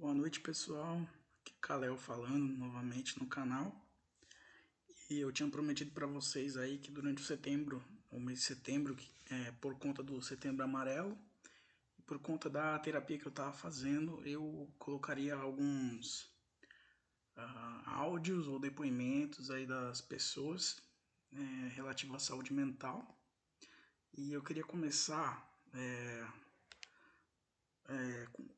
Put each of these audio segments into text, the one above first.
Boa noite, pessoal. Aqui é Kalel falando novamente no canal. E eu tinha prometido para vocês aí que durante o mês de setembro, por conta do Setembro Amarelo, e por conta da terapia que eu estava fazendo, eu colocaria alguns áudios ou depoimentos aí das pessoas relativo à saúde mental. E eu queria começar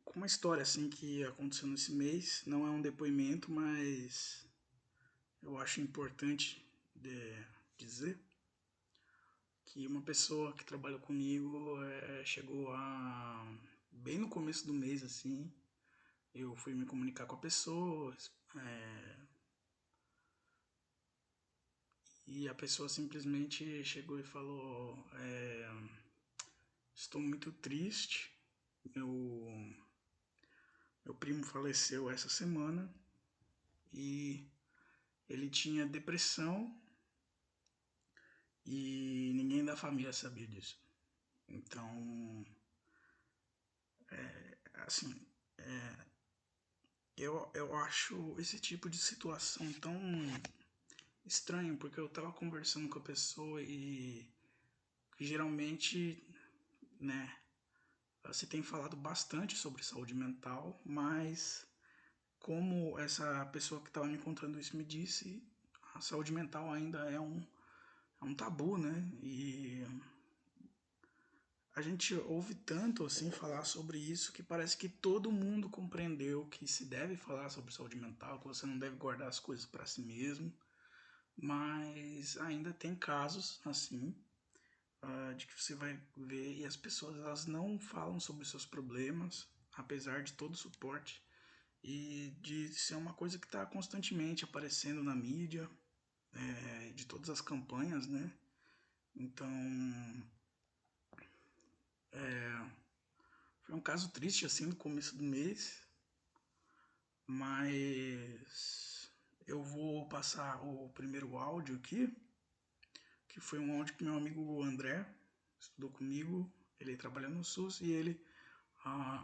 com uma história assim que aconteceu nesse mês. Não é um depoimento, mas eu acho importante dizer que uma pessoa que trabalha comigo chegou bem no começo do mês, assim, eu fui me comunicar com a pessoa, e a pessoa simplesmente chegou e falou: estou muito triste, meu, meu primo faleceu essa semana e ele tinha depressão e ninguém da família sabia disso. Então, assim, eu acho esse tipo de situação tão estranho, porque eu tava conversando com a pessoa e geralmente, né, se tem falado bastante sobre saúde mental, mas como essa pessoa que estava me contando isso me disse, a saúde mental ainda é um tabu, né? E a gente ouve tanto assim falar sobre isso que parece que todo mundo compreendeu que se deve falar sobre saúde mental, que você não deve guardar as coisas para si mesmo, mas ainda tem casos assim de que você vai ver e as pessoas elas não falam sobre seus problemas, apesar de todo o suporte e de ser uma coisa que está constantemente aparecendo na mídia, de todas as campanhas, né? Então, foi um caso triste assim no começo do mês, mas eu vou passar o primeiro áudio aqui, que foi um áudio que meu amigo André estudou comigo, ele trabalha no SUS e ele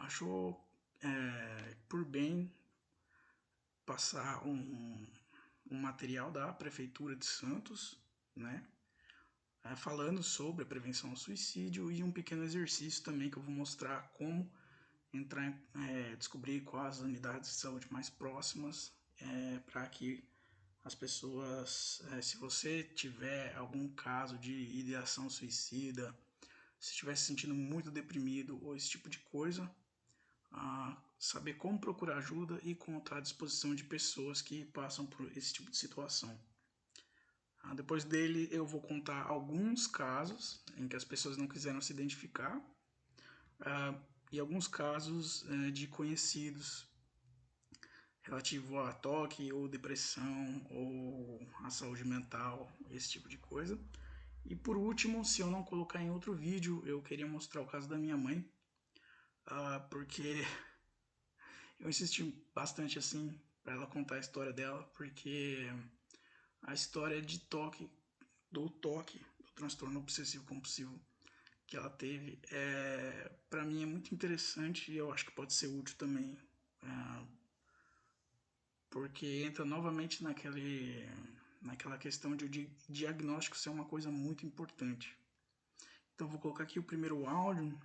achou por bem passar um material da Prefeitura de Santos, né? Falando sobre a prevenção ao suicídio e um pequeno exercício também que eu vou mostrar como entrar, descobrir quais as unidades de saúde mais próximas para que as pessoas, se você tiver algum caso de ideação suicida, se estiver se sentindo muito deprimido ou esse tipo de coisa, saber como procurar ajuda e contar à disposição de pessoas que passam por esse tipo de situação. Depois dele eu vou contar alguns casos em que as pessoas não quiseram se identificar e alguns casos de conhecidos relativo a toque ou depressão ou a saúde mental, esse tipo de coisa. E por último, se eu não colocar em outro vídeo, eu queria mostrar o caso da minha mãe, porque eu insisti bastante assim para ela contar a história dela, porque a história de toque, do transtorno obsessivo compulsivo que ela teve, para mim é muito interessante e eu acho que pode ser útil também, porque entra novamente naquela questão de o diagnóstico ser uma coisa muito importante. Então vou colocar aqui o primeiro áudio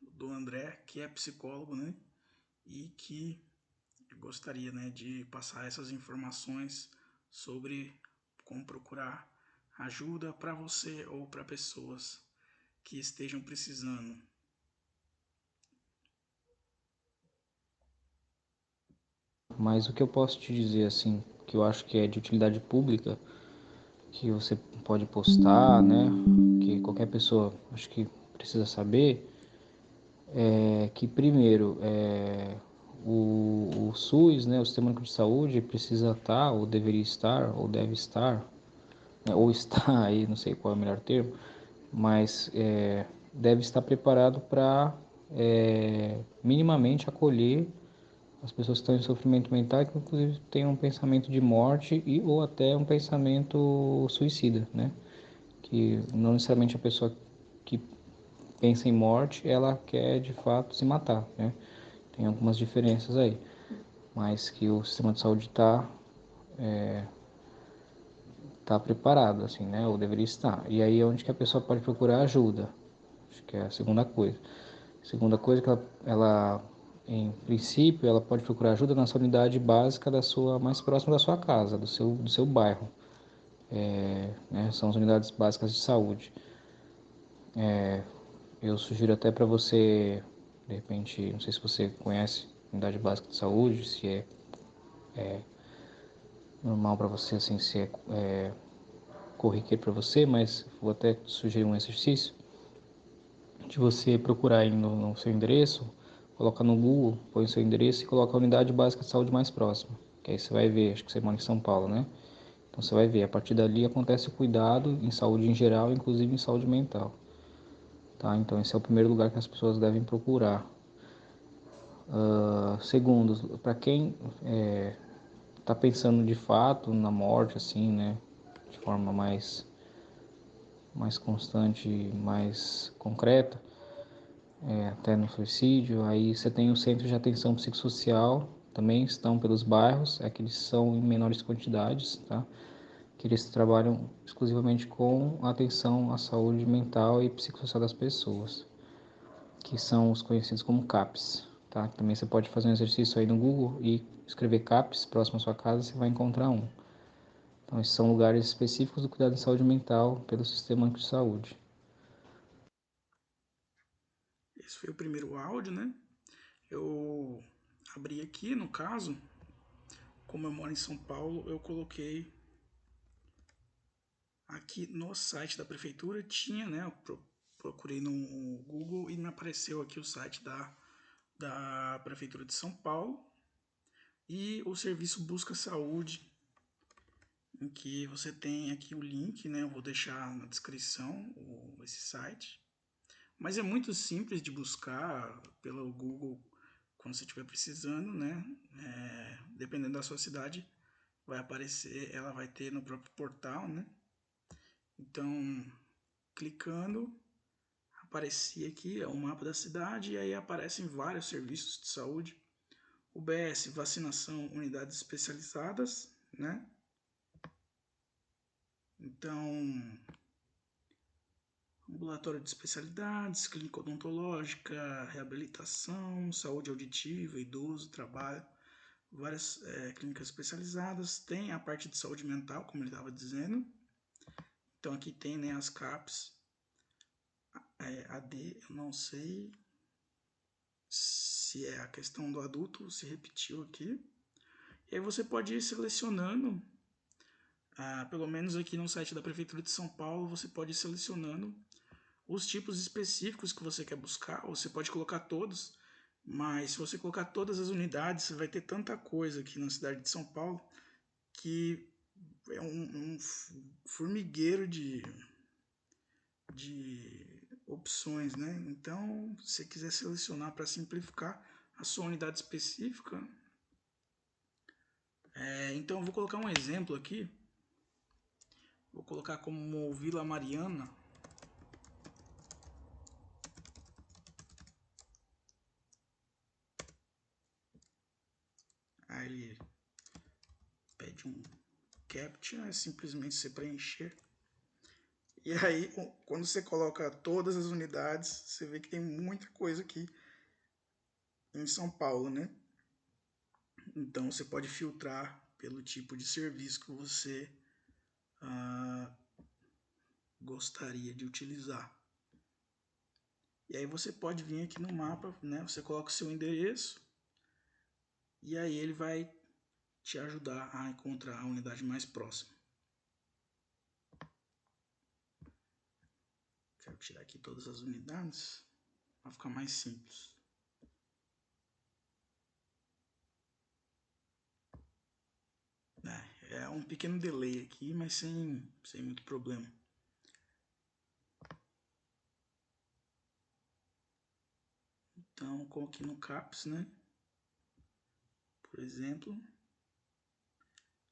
do André, que é psicólogo, né? E que gostaria, né, de passar essas informações sobre como procurar ajuda para você ou para pessoas que estejam precisando. Mas o que eu posso te dizer, assim, que eu acho que é de utilidade pública, que você pode postar, né, que qualquer pessoa acho que precisa saber, é que primeiro o SUS, né, o Sistema Único de Saúde precisa estar, ou deveria estar, ou deve estar, né, ou está aí, não sei qual é o melhor termo, mas deve estar preparado para minimamente acolher as pessoas que estão em sofrimento mental, que inclusive têm um pensamento de morte e ou até um pensamento suicida, né? Que não necessariamente a pessoa que pensa em morte, ela quer de fato se matar, né? Tem algumas diferenças aí, mas que o sistema de saúde tá preparado, assim, né? Ou deveria estar. E aí é onde que a pessoa pode procurar ajuda. Acho que é a segunda coisa. Segunda coisa que ela em princípio, ela pode procurar ajuda na sua unidade básica da sua mais próxima da sua casa, do seu bairro. Né? São as unidades básicas de saúde. Eu sugiro até para você, de repente, não sei se você conhece unidade básica de saúde, se é normal para você, assim, se é corriqueiro para você, mas vou até sugerir um exercício de você procurar aí no seu endereço, coloca no Google, põe o seu endereço e coloca a unidade básica de saúde mais próxima. Que aí você vai ver, acho que você mora em São Paulo, né? Então você vai ver, a partir dali acontece o cuidado em saúde em geral, inclusive em saúde mental. Tá? Então esse é o primeiro lugar que as pessoas devem procurar. Segundo, para quem está pensando de fato na morte, assim, né? De forma mais constante, mais concreta, até no suicídio, aí você tem o centro de atenção psicossocial, também estão pelos bairros, é que eles são em menores quantidades, tá? Que eles trabalham exclusivamente com atenção à saúde mental e psicossocial das pessoas, que são os conhecidos como CAPs, tá? Também você pode fazer um exercício aí no Google e escrever CAPs próximo à sua casa, você vai encontrar um. Então, esses são lugares específicos do cuidado de saúde mental pelo Sistema Único de Saúde. Esse foi o primeiro áudio, né? Eu abri aqui, no caso, como eu moro em São Paulo, eu coloquei aqui no site da prefeitura, tinha, né? Eu procurei no Google e me apareceu aqui o site da prefeitura de São Paulo e o serviço Busca Saúde, em que você tem aqui o link, né? Eu vou deixar na descrição esse site. Mas é muito simples de buscar pelo Google quando você estiver precisando, né? Dependendo da sua cidade, vai aparecer, ela vai ter no próprio portal, né? Então, clicando, aparecia aqui o mapa da cidade e aí aparecem vários serviços de saúde. UBS, vacinação, unidades especializadas, né? Então, ambulatório de especialidades, clínica odontológica, reabilitação, saúde auditiva, idoso, trabalho, várias clínicas especializadas. Tem a parte de saúde mental, como ele estava dizendo. Então aqui tem, né, as CAPs, AD, eu não sei se é a questão do adulto, se repetiu aqui. E aí você pode ir selecionando, pelo menos aqui no site da Prefeitura de São Paulo, você pode ir selecionando os tipos específicos que você quer buscar, ou você pode colocar todos, mas se você colocar todas as unidades, você vai ter tanta coisa aqui na cidade de São Paulo que é um formigueiro de opções, né? Então, se você quiser selecionar para simplificar a sua unidade específica, então eu vou colocar um exemplo aqui, vou colocar como Vila Mariana. Aí pede um CAPTCHA, é simplesmente você preencher. E aí, quando você coloca todas as unidades, você vê que tem muita coisa aqui em São Paulo, né? Então você pode filtrar pelo tipo de serviço que você gostaria de utilizar. E aí você pode vir aqui no mapa, né? Você coloca o seu endereço e aí ele vai te ajudar a encontrar a unidade mais próxima. Quero tirar aqui todas as unidades para ficar mais simples. É um pequeno delay aqui, mas sem muito problema. Então, coloquei no CAPS, né? Por exemplo,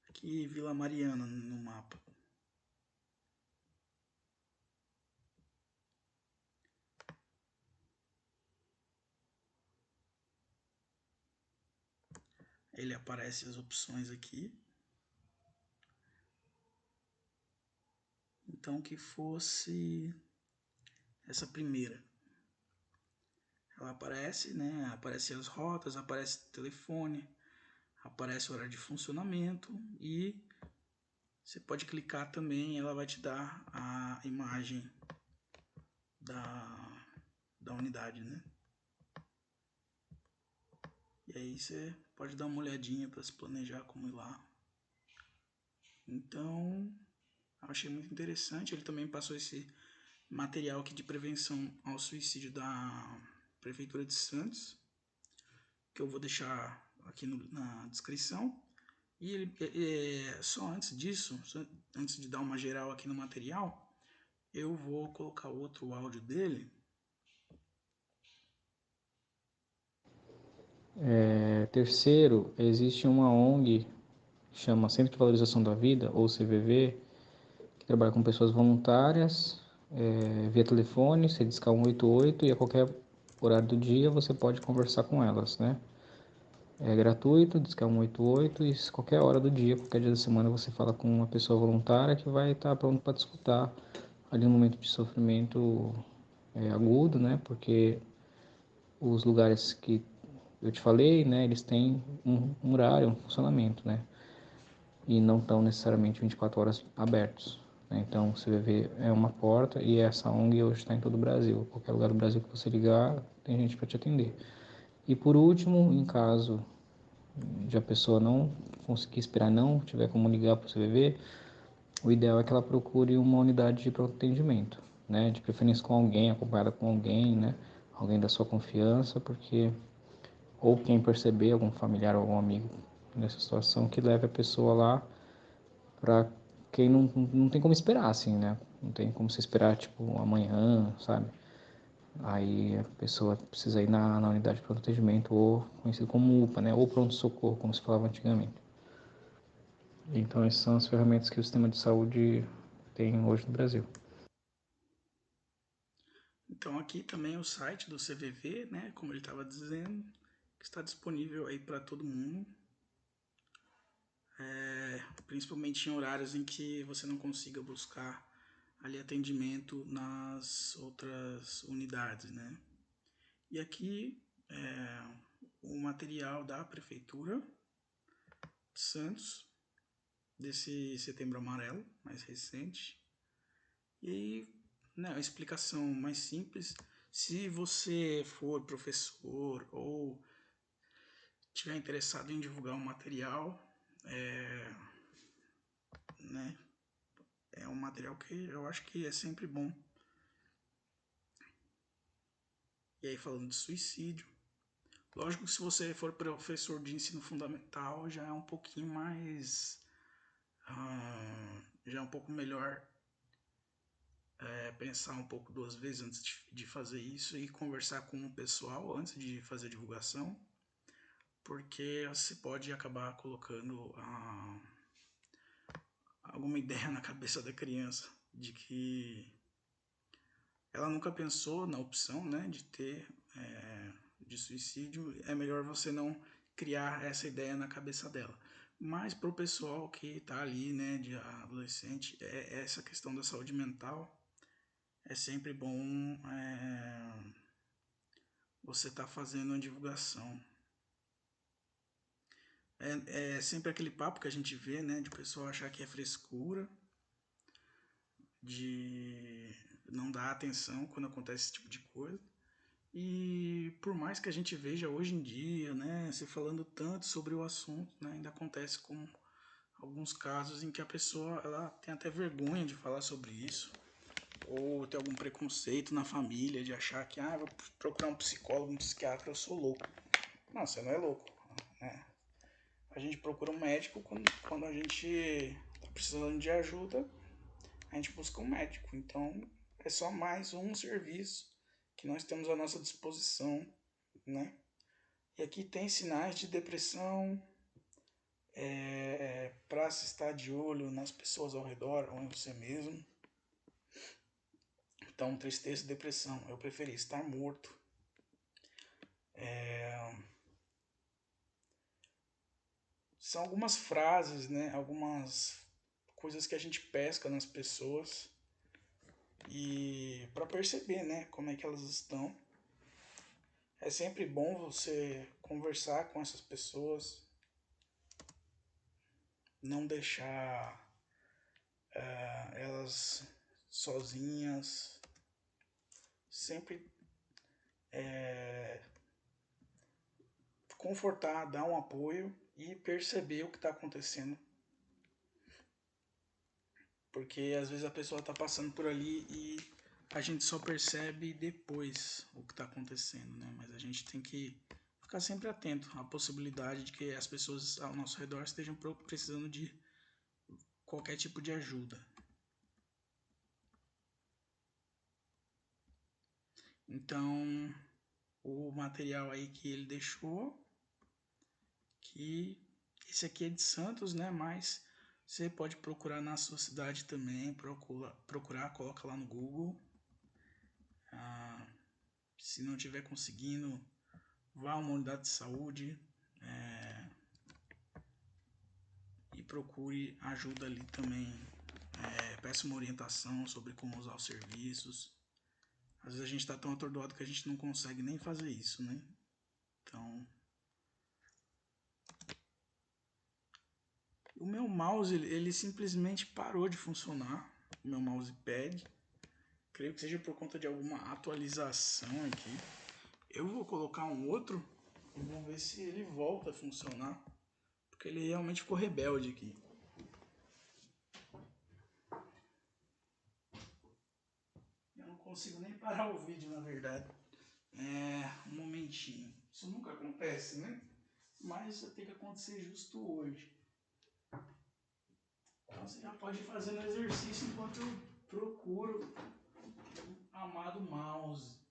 aqui Vila Mariana no mapa. ele aparece as opções aqui. Então que fosse essa primeira. Ela aparece, né? Aparece as rotas, aparece o telefone, aparece o horário de funcionamento e você pode clicar também, ela vai te dar a imagem da unidade, né? E aí você pode dar uma olhadinha para se planejar como ir lá. Então, achei muito interessante. Ele também passou esse material aqui de prevenção ao suicídio da Prefeitura de Santos, que eu vou deixar aqui na descrição. E só antes disso, antes de dar uma geral aqui no material, eu vou colocar outro áudio dele. Terceiro, existe uma ONG, chama Centro de Valorização da Vida, ou CVV, que trabalha com pessoas voluntárias, via telefone, você disca 188 e a qualquer horário do dia você pode conversar com elas, né? É gratuito, disca 188 e qualquer hora do dia, qualquer dia da semana você fala com uma pessoa voluntária que vai estar pronto para te escutar ali no momento de sofrimento agudo, né? Porque os lugares que eu te falei, né, eles têm um horário, um funcionamento, né? E não estão necessariamente 24 horas abertos, né? Então, o CVV é uma porta e essa ONG hoje está em todo o Brasil. Qualquer lugar do Brasil que você ligar, tem gente para te atender. E por último, em caso de a pessoa não conseguir esperar, não tiver como ligar para o CVV, o ideal é que ela procure uma unidade de pronto atendimento, né? De preferência com alguém, acompanhada com alguém, né? Alguém da sua confiança, porque ou quem perceber, algum familiar ou algum amigo nessa situação, que leve a pessoa lá para quem não tem como esperar, assim, né? Não tem como você esperar, tipo, amanhã, sabe? Aí a pessoa precisa ir na unidade de pronto atendimento, ou conhecido como UPA, né? Ou pronto-socorro, como se falava antigamente. Então essas são as ferramentas que o sistema de saúde tem hoje no Brasil. Então aqui também o site do CVV, né, como ele estava dizendo, que está disponível aí para todo mundo, principalmente em horários em que você não consiga buscar ali atendimento nas outras unidades, né? E aqui o material da Prefeitura de Santos, desse Setembro Amarelo, mais recente. E né, a explicação mais simples, se você for professor ou tiver interessado em divulgar um material, né, é um material que eu acho que é sempre bom. E aí falando de suicídio, lógico que se você for professor de ensino fundamental já é um pouquinho mais, já é um pouco melhor pensar um pouco duas vezes antes de fazer isso e conversar com o pessoal antes de fazer a divulgação, porque você pode acabar colocando alguma ideia na cabeça da criança de que ela nunca pensou na opção, né, de ter de suicídio. É melhor você não criar essa ideia na cabeça dela. Mas para o pessoal que está ali, né, de adolescente, essa questão da saúde mental é sempre bom você estar fazendo a divulgação. É sempre aquele papo que a gente vê, né, de pessoa achar que é frescura, de não dar atenção quando acontece esse tipo de coisa. E por mais que a gente veja hoje em dia, né, se falando tanto sobre o assunto, né, ainda acontece com alguns casos em que a pessoa ela tem até vergonha de falar sobre isso, ou tem algum preconceito na família de achar que vou procurar um psicólogo, um psiquiatra, eu sou louco. Não, você não é louco, né? A gente procura um médico quando a gente está precisando de ajuda, a gente busca um médico. Então é só mais um serviço que nós temos à nossa disposição, né? E aqui tem sinais de depressão, para se estar de olho nas pessoas ao redor ou em você mesmo. Então, tristeza e depressão. Eu preferi estar morto. são algumas frases, né? Algumas coisas que a gente pesca nas pessoas e para perceber, né, como é que elas estão. É sempre bom você conversar com essas pessoas, não deixar elas sozinhas, sempre confortar, dar um apoio e perceber o que está acontecendo. Porque às vezes a pessoa está passando por ali e a gente só percebe depois o que está acontecendo, né? Mas a gente tem que ficar sempre atento à possibilidade de que as pessoas ao nosso redor estejam precisando de qualquer tipo de ajuda. Então, o material aí que ele deixou, que esse aqui é de Santos, né? Mas você pode procurar na sua cidade também, procurar, coloca lá no Google. Se não estiver conseguindo, vá a uma unidade de saúde e procure ajuda ali também. Peça uma orientação sobre como usar os serviços. Às vezes a gente está tão atordoado que a gente não consegue nem fazer isso, né? Então, o meu mouse ele simplesmente parou de funcionar. O meu mousepad. Creio que seja por conta de alguma atualização aqui. Eu vou colocar um outro e vou ver se ele volta a funcionar. Porque ele realmente ficou rebelde aqui. Eu não consigo nem parar o vídeo, na verdade. Um momentinho. Isso nunca acontece, né? Mas tem que acontecer justo hoje. Então você já pode ir fazendo exercício enquanto eu procuro o amado mouse.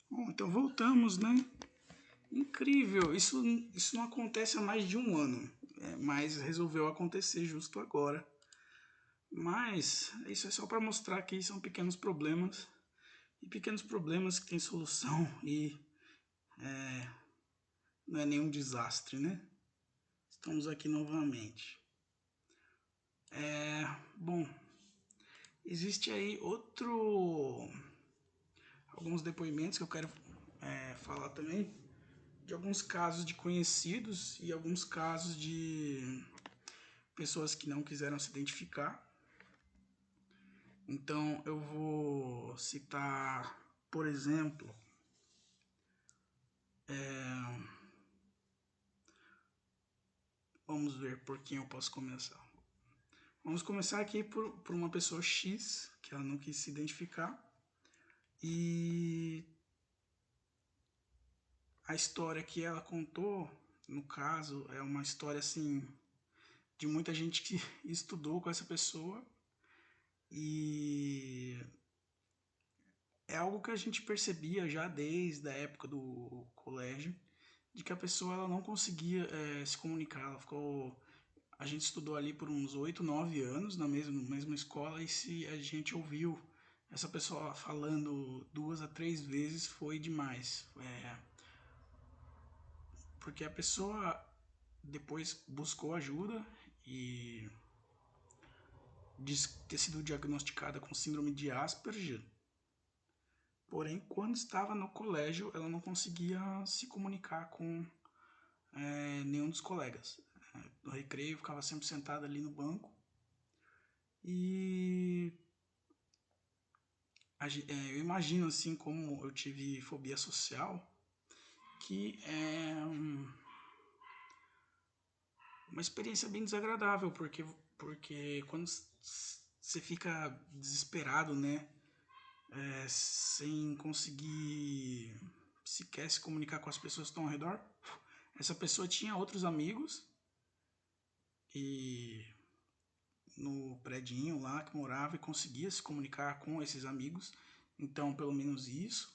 Bom, então voltamos, né? Incrível, isso não acontece há mais de um ano, mas resolveu acontecer justo agora. Mas isso é só para mostrar que são pequenos problemas, e pequenos problemas que têm solução e não é nenhum desastre, né? Estamos aqui novamente. Bom, existe aí alguns depoimentos que eu quero falar também, de alguns casos de conhecidos e alguns casos de pessoas que não quiseram se identificar. Então eu vou citar, por exemplo, vamos ver por quem eu posso começar. Vamos começar aqui por uma pessoa X, que ela não quis se identificar. E a história que ela contou, no caso, é uma história assim de muita gente que estudou com essa pessoa e é algo que a gente percebia já desde a época do colégio, de que a pessoa ela não conseguia se comunicar. Ela ficou, a gente estudou ali por uns 8, 9 anos na mesma escola, e se a gente ouviu essa pessoa falando 2 a 3 vezes foi demais. Porque a pessoa depois buscou ajuda e diz ter sido diagnosticada com síndrome de Asperger. Porém, quando estava no colégio, ela não conseguia se comunicar com nenhum dos colegas. No recreio, ficava sempre sentada ali no banco. E eu imagino, assim, como eu tive fobia social, que é uma experiência bem desagradável, porque quando você fica desesperado, né, sem conseguir sequer se comunicar com as pessoas que estão ao redor, essa pessoa tinha outros amigos e no predinho lá que morava e conseguia se comunicar com esses amigos, então pelo menos isso.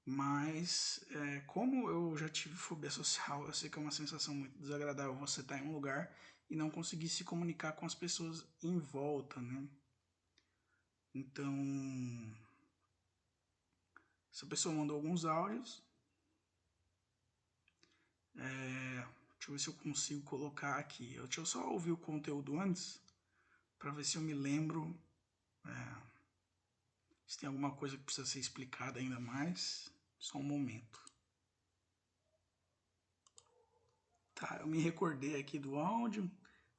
Mas como eu já tive fobia social, eu sei que é uma sensação muito desagradável você estar em um lugar e não conseguir se comunicar com as pessoas em volta, né? Então, essa pessoa mandou alguns áudios. Deixa eu ver se eu consigo colocar aqui. Deixa eu só ouvir o conteúdo antes, para ver se eu me lembro se tem alguma coisa que precisa ser explicada ainda mais. Só um momento. Tá, eu me recordei aqui do áudio.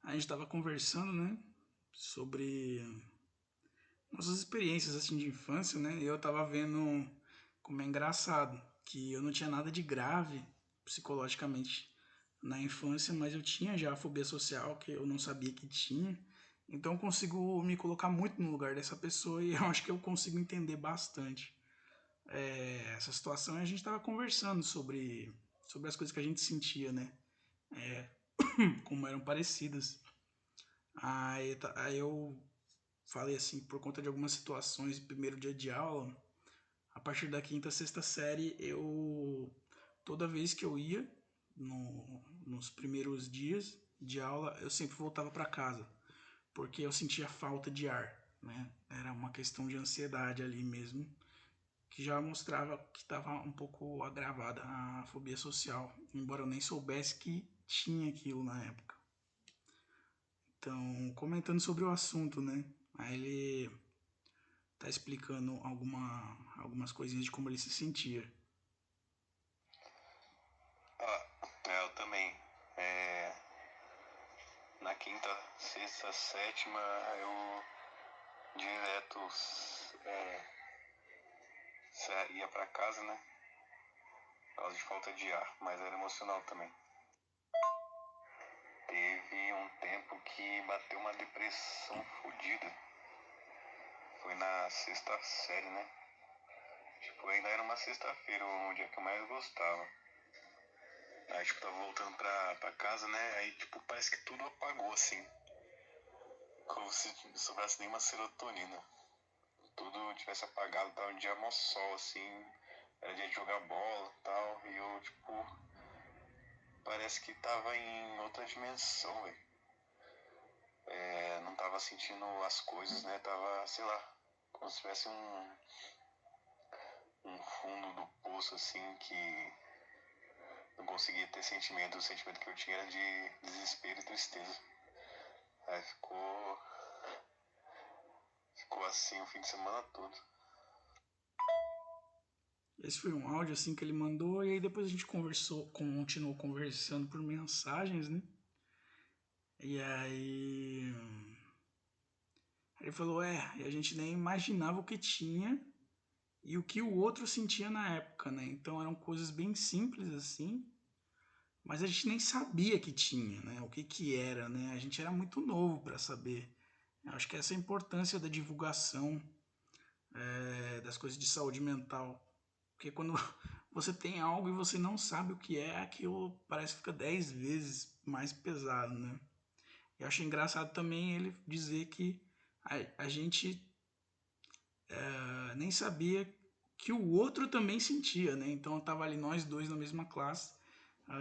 A gente estava conversando, né, sobre nossas experiências assim de infância, né? E eu tava vendo como é engraçado que eu não tinha nada de grave psicologicamente na infância, mas eu tinha já a fobia social que eu não sabia que tinha. Então eu consigo me colocar muito no lugar dessa pessoa e eu acho que eu consigo entender bastante essa situação. E a gente estava conversando sobre as coisas que a gente sentia, né? Como eram parecidas. Aí eu falei assim, por conta de algumas situações, primeiro dia de aula, a partir da quinta, sexta série, toda vez que eu ia, nos primeiros dias de aula, eu sempre voltava para casa, porque eu sentia falta de ar, né? Era uma questão de ansiedade ali mesmo, que já mostrava que estava um pouco agravada a fobia social, embora eu nem soubesse que tinha aquilo na época. Então, comentando sobre o assunto, né? Aí ele tá explicando algumas coisinhas de como ele se sentia. Eu também. Na quinta, sexta, sétima, eu direto ia pra casa, né? Por causa de falta de ar, mas era emocional também. Teve um tempo que bateu uma depressão fodida. Foi na sexta série, né? Tipo, ainda era uma sexta-feira, o dia que eu mais gostava. Aí, tipo, tava voltando pra casa, né? Aí, tipo, parece que tudo apagou, assim. Como se não sobrasse nenhuma serotonina. Tudo tivesse apagado, tava um dia mó sol, assim. Era dia de jogar bola e tal. E eu, tipo, parece que tava em outra dimensão, velho. Não tava sentindo as coisas, né? Tava, sei lá, como se tivesse um fundo do poço, assim, que não conseguia ter sentimento. O sentimento que eu tinha era de desespero e tristeza. Aí ficou assim o fim de semana todo. Esse foi um áudio assim que ele mandou, e aí depois a gente continuou conversando por mensagens, né? E aí ele falou, e a gente nem imaginava o que tinha e o que o outro sentia na época, né? Então eram coisas bem simples assim, mas a gente nem sabia que tinha, né? O que que era, né? A gente era muito novo para saber. Eu acho que essa é a importância da divulgação das coisas de saúde mental. Porque quando você tem algo e você não sabe o que é, aquilo parece que fica 10 vezes mais pesado, né? Eu achei engraçado também ele dizer que a gente nem sabia que o outro também sentia, né? Então tava ali nós dois na mesma classe,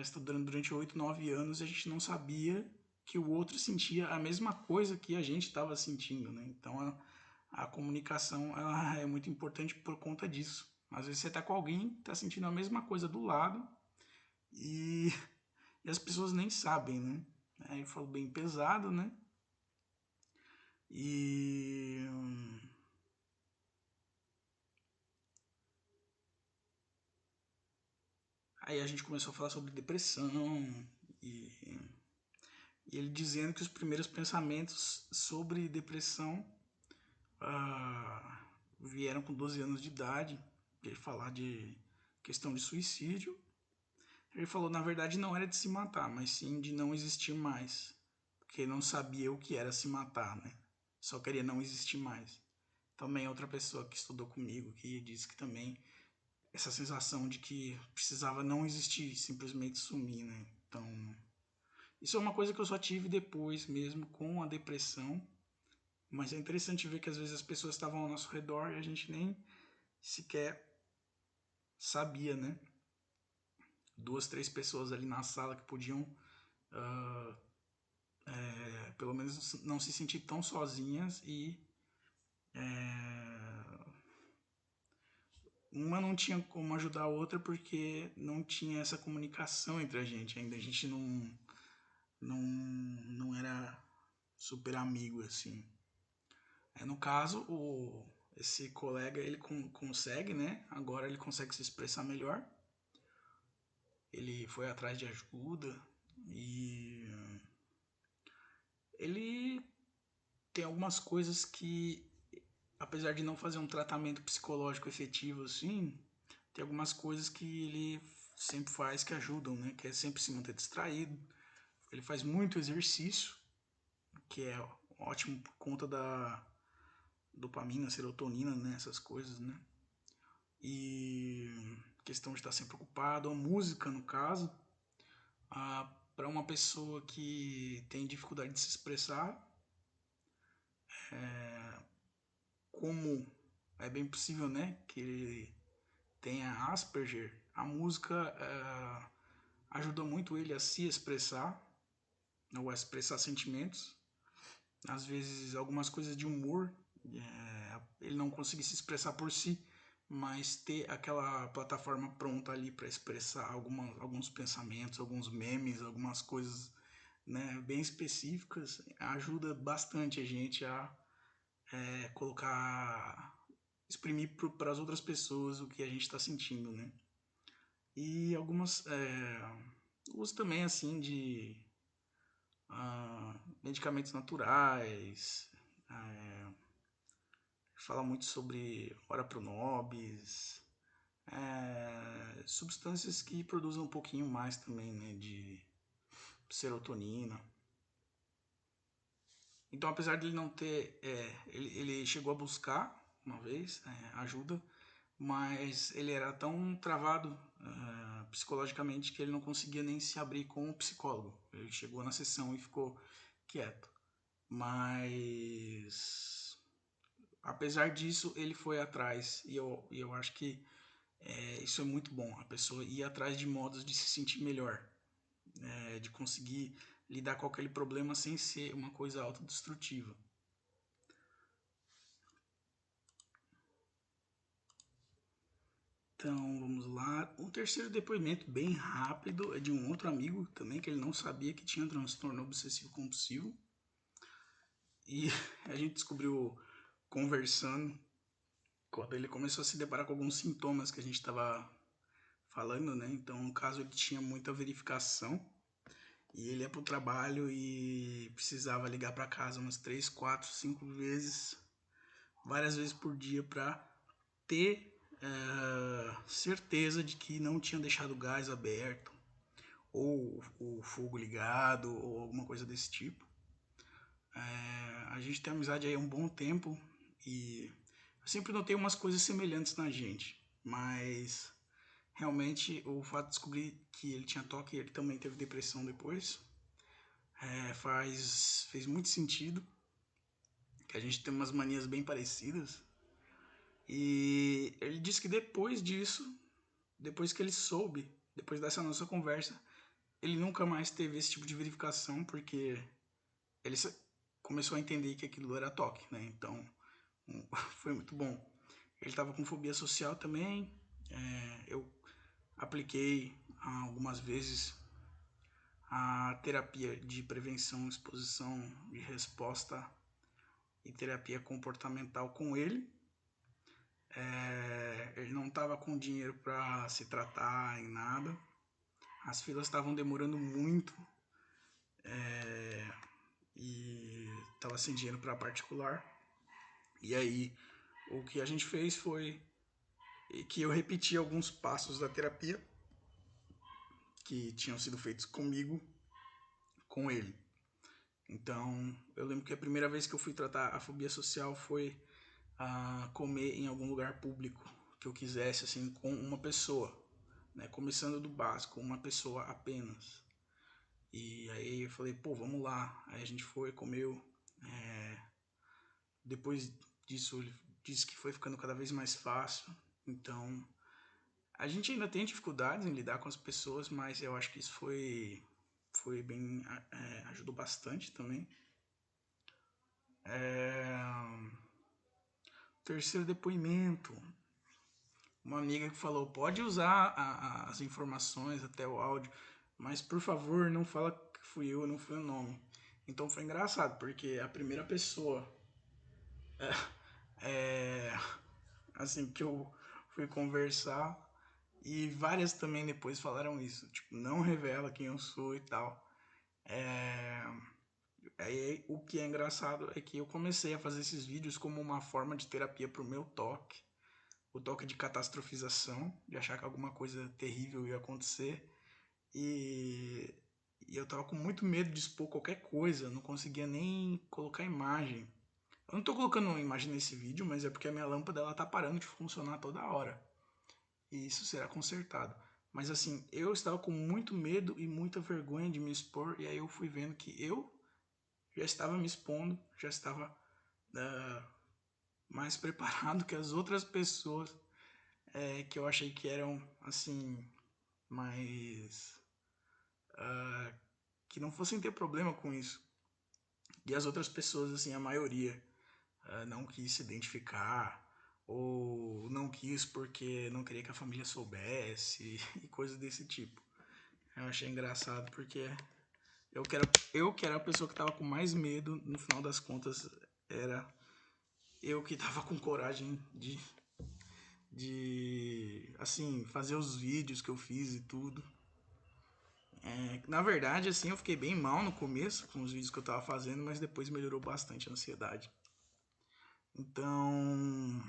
estudando durante 8, 9 anos, e a gente não sabia que o outro sentia a mesma coisa que a gente estava sentindo, né? Então a comunicação ela é muito importante por conta disso. Às vezes você tá com alguém, tá sentindo a mesma coisa do lado e, e as pessoas nem sabem, né? Aí eu falo bem pesado, né? E aí a gente começou a falar sobre depressão e, e ele dizendo que os primeiros pensamentos sobre depressão vieram com 12 anos de idade, ele falar de questão de suicídio. Ele falou, na verdade, não era de se matar, mas sim de não existir mais. Porque não sabia o que era se matar, né? Só queria não existir mais. Também outra pessoa que estudou comigo, que disse que também essa sensação de que precisava não existir, simplesmente sumir, né? Então, isso é uma coisa que eu só tive depois mesmo com a depressão. Mas é interessante ver que às vezes as pessoas estavam ao nosso redor e a gente nem sequer sabia, né? 2, 3 pessoas ali na sala que podiam pelo menos não se sentir tão sozinhas e uma não tinha como ajudar a outra porque não tinha essa comunicação entre a gente ainda. A gente não era super amigo assim. No caso, esse colega ele consegue, né? Agora ele consegue se expressar melhor. Ele foi atrás de ajuda e ele tem algumas coisas que, apesar de não fazer um tratamento psicológico efetivo assim, tem algumas coisas que ele sempre faz que ajudam, né? Que é sempre se manter distraído. Ele faz muito exercício, que é ótimo por conta da dopamina, serotonina, né? Essas coisas, né? E questão de estar sempre ocupado, a música no caso, para uma pessoa que tem dificuldade de se expressar, como é bem possível, né, que ele tenha Asperger, a música ajuda muito ele a se expressar, ou a expressar sentimentos. Às vezes algumas coisas de humor, ele não conseguir se expressar por si, mas ter aquela plataforma pronta ali para expressar alguns pensamentos, alguns memes, algumas coisas, né, bem específicas, ajuda bastante a gente a colocar, exprimir para as outras pessoas o que a gente está sentindo, né? E algumas uso também assim de medicamentos naturais, fala muito sobre ora pronobis, substâncias que produzem um pouquinho mais também, né, de serotonina. Então, apesar de ele não ter, ele chegou a buscar uma vez ajuda, mas ele era tão travado psicologicamente que ele não conseguia nem se abrir com o psicólogo. Ele chegou na sessão e ficou quieto. Mas apesar disso, ele foi atrás e eu acho que isso é muito bom. A pessoa ir atrás de modos de se sentir melhor, de conseguir lidar com aquele problema sem ser uma coisa autodestrutiva. Então, vamos lá. O terceiro depoimento, bem rápido, é de um outro amigo também, que ele não sabia que tinha transtorno obsessivo compulsivo. E a gente descobriu conversando, quando ele começou a se deparar com alguns sintomas que a gente estava falando, né? Então, no caso, ele tinha muita verificação. E ele ia pro trabalho e precisava ligar para casa umas 3, 4, 5 vezes, várias vezes por dia, para ter certeza de que não tinha deixado o gás aberto ou o fogo ligado ou alguma coisa desse tipo. A gente tem amizade aí há um bom tempo e eu sempre notei umas coisas semelhantes na gente, mas realmente o fato de descobrir que ele tinha toque e ele também teve depressão depois fez muito sentido, que a gente tem umas manias bem parecidas. E ele disse que depois disso, depois que ele soube, depois dessa nossa conversa, ele nunca mais teve esse tipo de verificação, porque ele começou a entender que aquilo era toque, né? Então, foi muito bom. Ele estava com fobia social também. Eu apliquei algumas vezes a terapia de prevenção, exposição e resposta e terapia comportamental com ele. Ele não estava com dinheiro para se tratar em nada. As filas estavam demorando muito e estava sem dinheiro para particular. E aí o que a gente fez foi que eu repeti alguns passos da terapia que tinham sido feitos comigo, com ele. Então, eu lembro que a primeira vez que eu fui tratar a fobia social foi comer em algum lugar público que eu quisesse, assim, com uma pessoa, né? Começando do básico, uma pessoa apenas. E aí eu falei, pô, vamos lá. Aí a gente foi, comeu. Depois disso, ele disse que foi ficando cada vez mais fácil. Então, a gente ainda tem dificuldades em lidar com as pessoas, mas eu acho que isso foi bem, ajudou bastante também. Terceiro depoimento, uma amiga que falou, pode usar as informações até o áudio, mas por favor não fala que fui eu, não foi o nome. Então foi engraçado, porque a primeira pessoa assim que eu fui conversar, e várias também depois falaram isso, tipo, não revela quem eu sou e tal. Aí o que é engraçado é que eu comecei a fazer esses vídeos como uma forma de terapia pro meu toque. O toque de catastrofização, de achar que alguma coisa terrível ia acontecer. E eu tava com muito medo de expor qualquer coisa, não conseguia nem colocar imagem. Eu não tô colocando imagem nesse vídeo, mas é porque a minha lâmpada ela tá parando de funcionar toda hora. E isso será consertado. Mas assim, eu estava com muito medo e muita vergonha de me expor, e aí eu fui vendo que eu já estava me expondo, já estava mais preparado que as outras pessoas que eu achei que eram assim mais que não fossem ter problema com isso. E as outras pessoas, assim, a maioria não quis se identificar ou não quis porque não queria que a família soubesse e coisas desse tipo. Eu achei engraçado porque eu que era a pessoa que tava com mais medo, no final das contas era eu que tava com coragem de assim, fazer os vídeos que eu fiz e tudo. Na verdade, assim, eu fiquei bem mal no começo com os vídeos que eu tava fazendo, mas depois melhorou bastante a ansiedade. Então,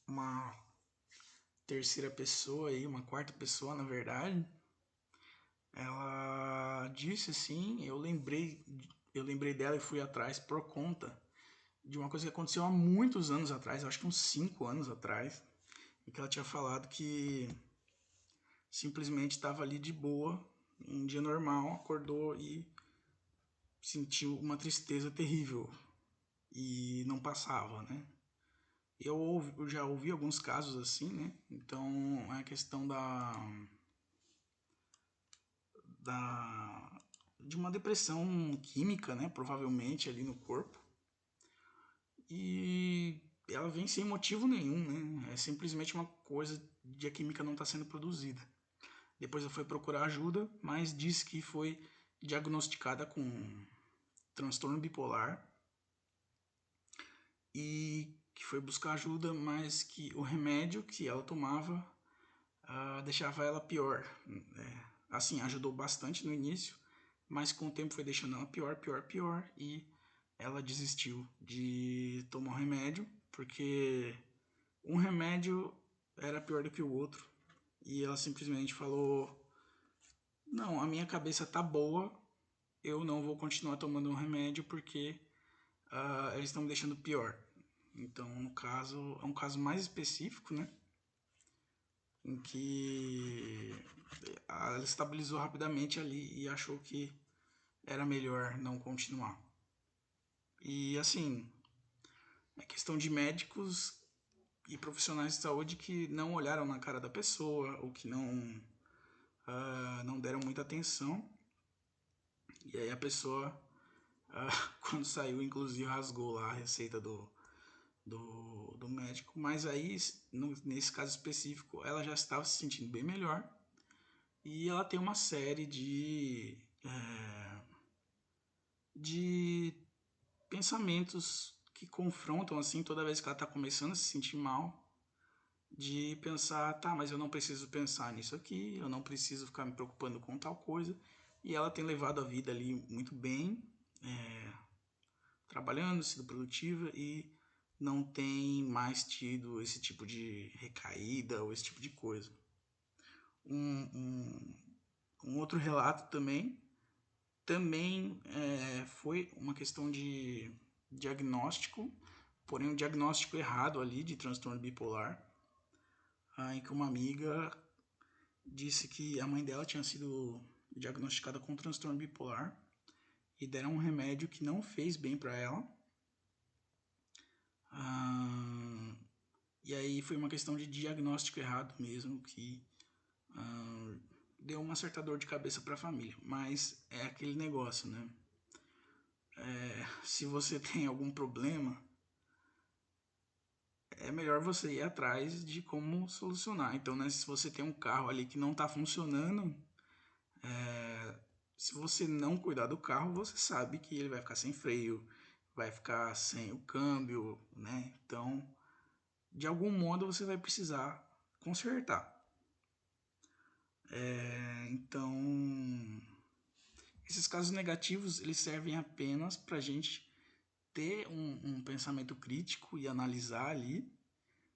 uma terceira pessoa aí, uma quarta pessoa, na verdade, ela disse assim, eu lembrei dela e fui atrás por conta de uma coisa que aconteceu há muitos anos atrás, acho que uns 5 anos atrás, em que ela tinha falado que simplesmente estava ali de boa, um dia normal, acordou e sentiu uma tristeza terrível e não passava, né? Eu já ouvi alguns casos assim, né? Então é a questão de uma depressão química, né? Provavelmente ali no corpo. E ela vem sem motivo nenhum, né? É simplesmente uma coisa de a química não estar sendo produzida. Depois ela foi procurar ajuda, mas disse que foi diagnosticada com transtorno bipolar e que foi buscar ajuda, mas que o remédio que ela tomava deixava ela pior. Assim, ajudou bastante no início, mas com o tempo foi deixando ela pior, pior, pior, e ela desistiu de tomar o remédio, porque um remédio era pior do que o outro, e ela simplesmente falou, não, a minha cabeça tá boa, eu não vou continuar tomando um remédio porque eles estão me deixando pior. Então, no caso, é um caso mais específico, né? Em que ela estabilizou rapidamente ali e achou que era melhor não continuar. E assim, É questão de médicos e profissionais de saúde que não olharam na cara da pessoa ou que não deram muita atenção. E aí a pessoa, quando saiu, inclusive rasgou lá a receita do médico. Mas aí, nesse caso específico, ela já estava se sentindo bem melhor. E ela tem uma série de pensamentos que confrontam assim toda vez que ela está começando a se sentir mal, de pensar, tá, mas eu não preciso pensar nisso aqui, eu não preciso ficar me preocupando com tal coisa. E ela tem levado a vida ali muito bem, trabalhando, sido produtiva e não tem mais tido esse tipo de recaída ou esse tipo de coisa. Um outro relato também foi uma questão de diagnóstico, porém um diagnóstico errado ali de transtorno bipolar, em que uma amiga disse que a mãe dela tinha sido diagnosticada com transtorno bipolar e deram um remédio que não fez bem para ela. E aí foi uma questão de diagnóstico errado mesmo, que deu uma certa dor de cabeça para a família. Mas é aquele negócio, né? Se você tem algum problema, é melhor você ir atrás de como solucionar. Então, né, se você tem um carro ali que não está funcionando, se você não cuidar do carro, você sabe que ele vai ficar sem freio, vai ficar sem o câmbio, né? Então, de algum modo você vai precisar consertar. Então, esses casos negativos, eles servem apenas para a gente ter um pensamento crítico e analisar ali,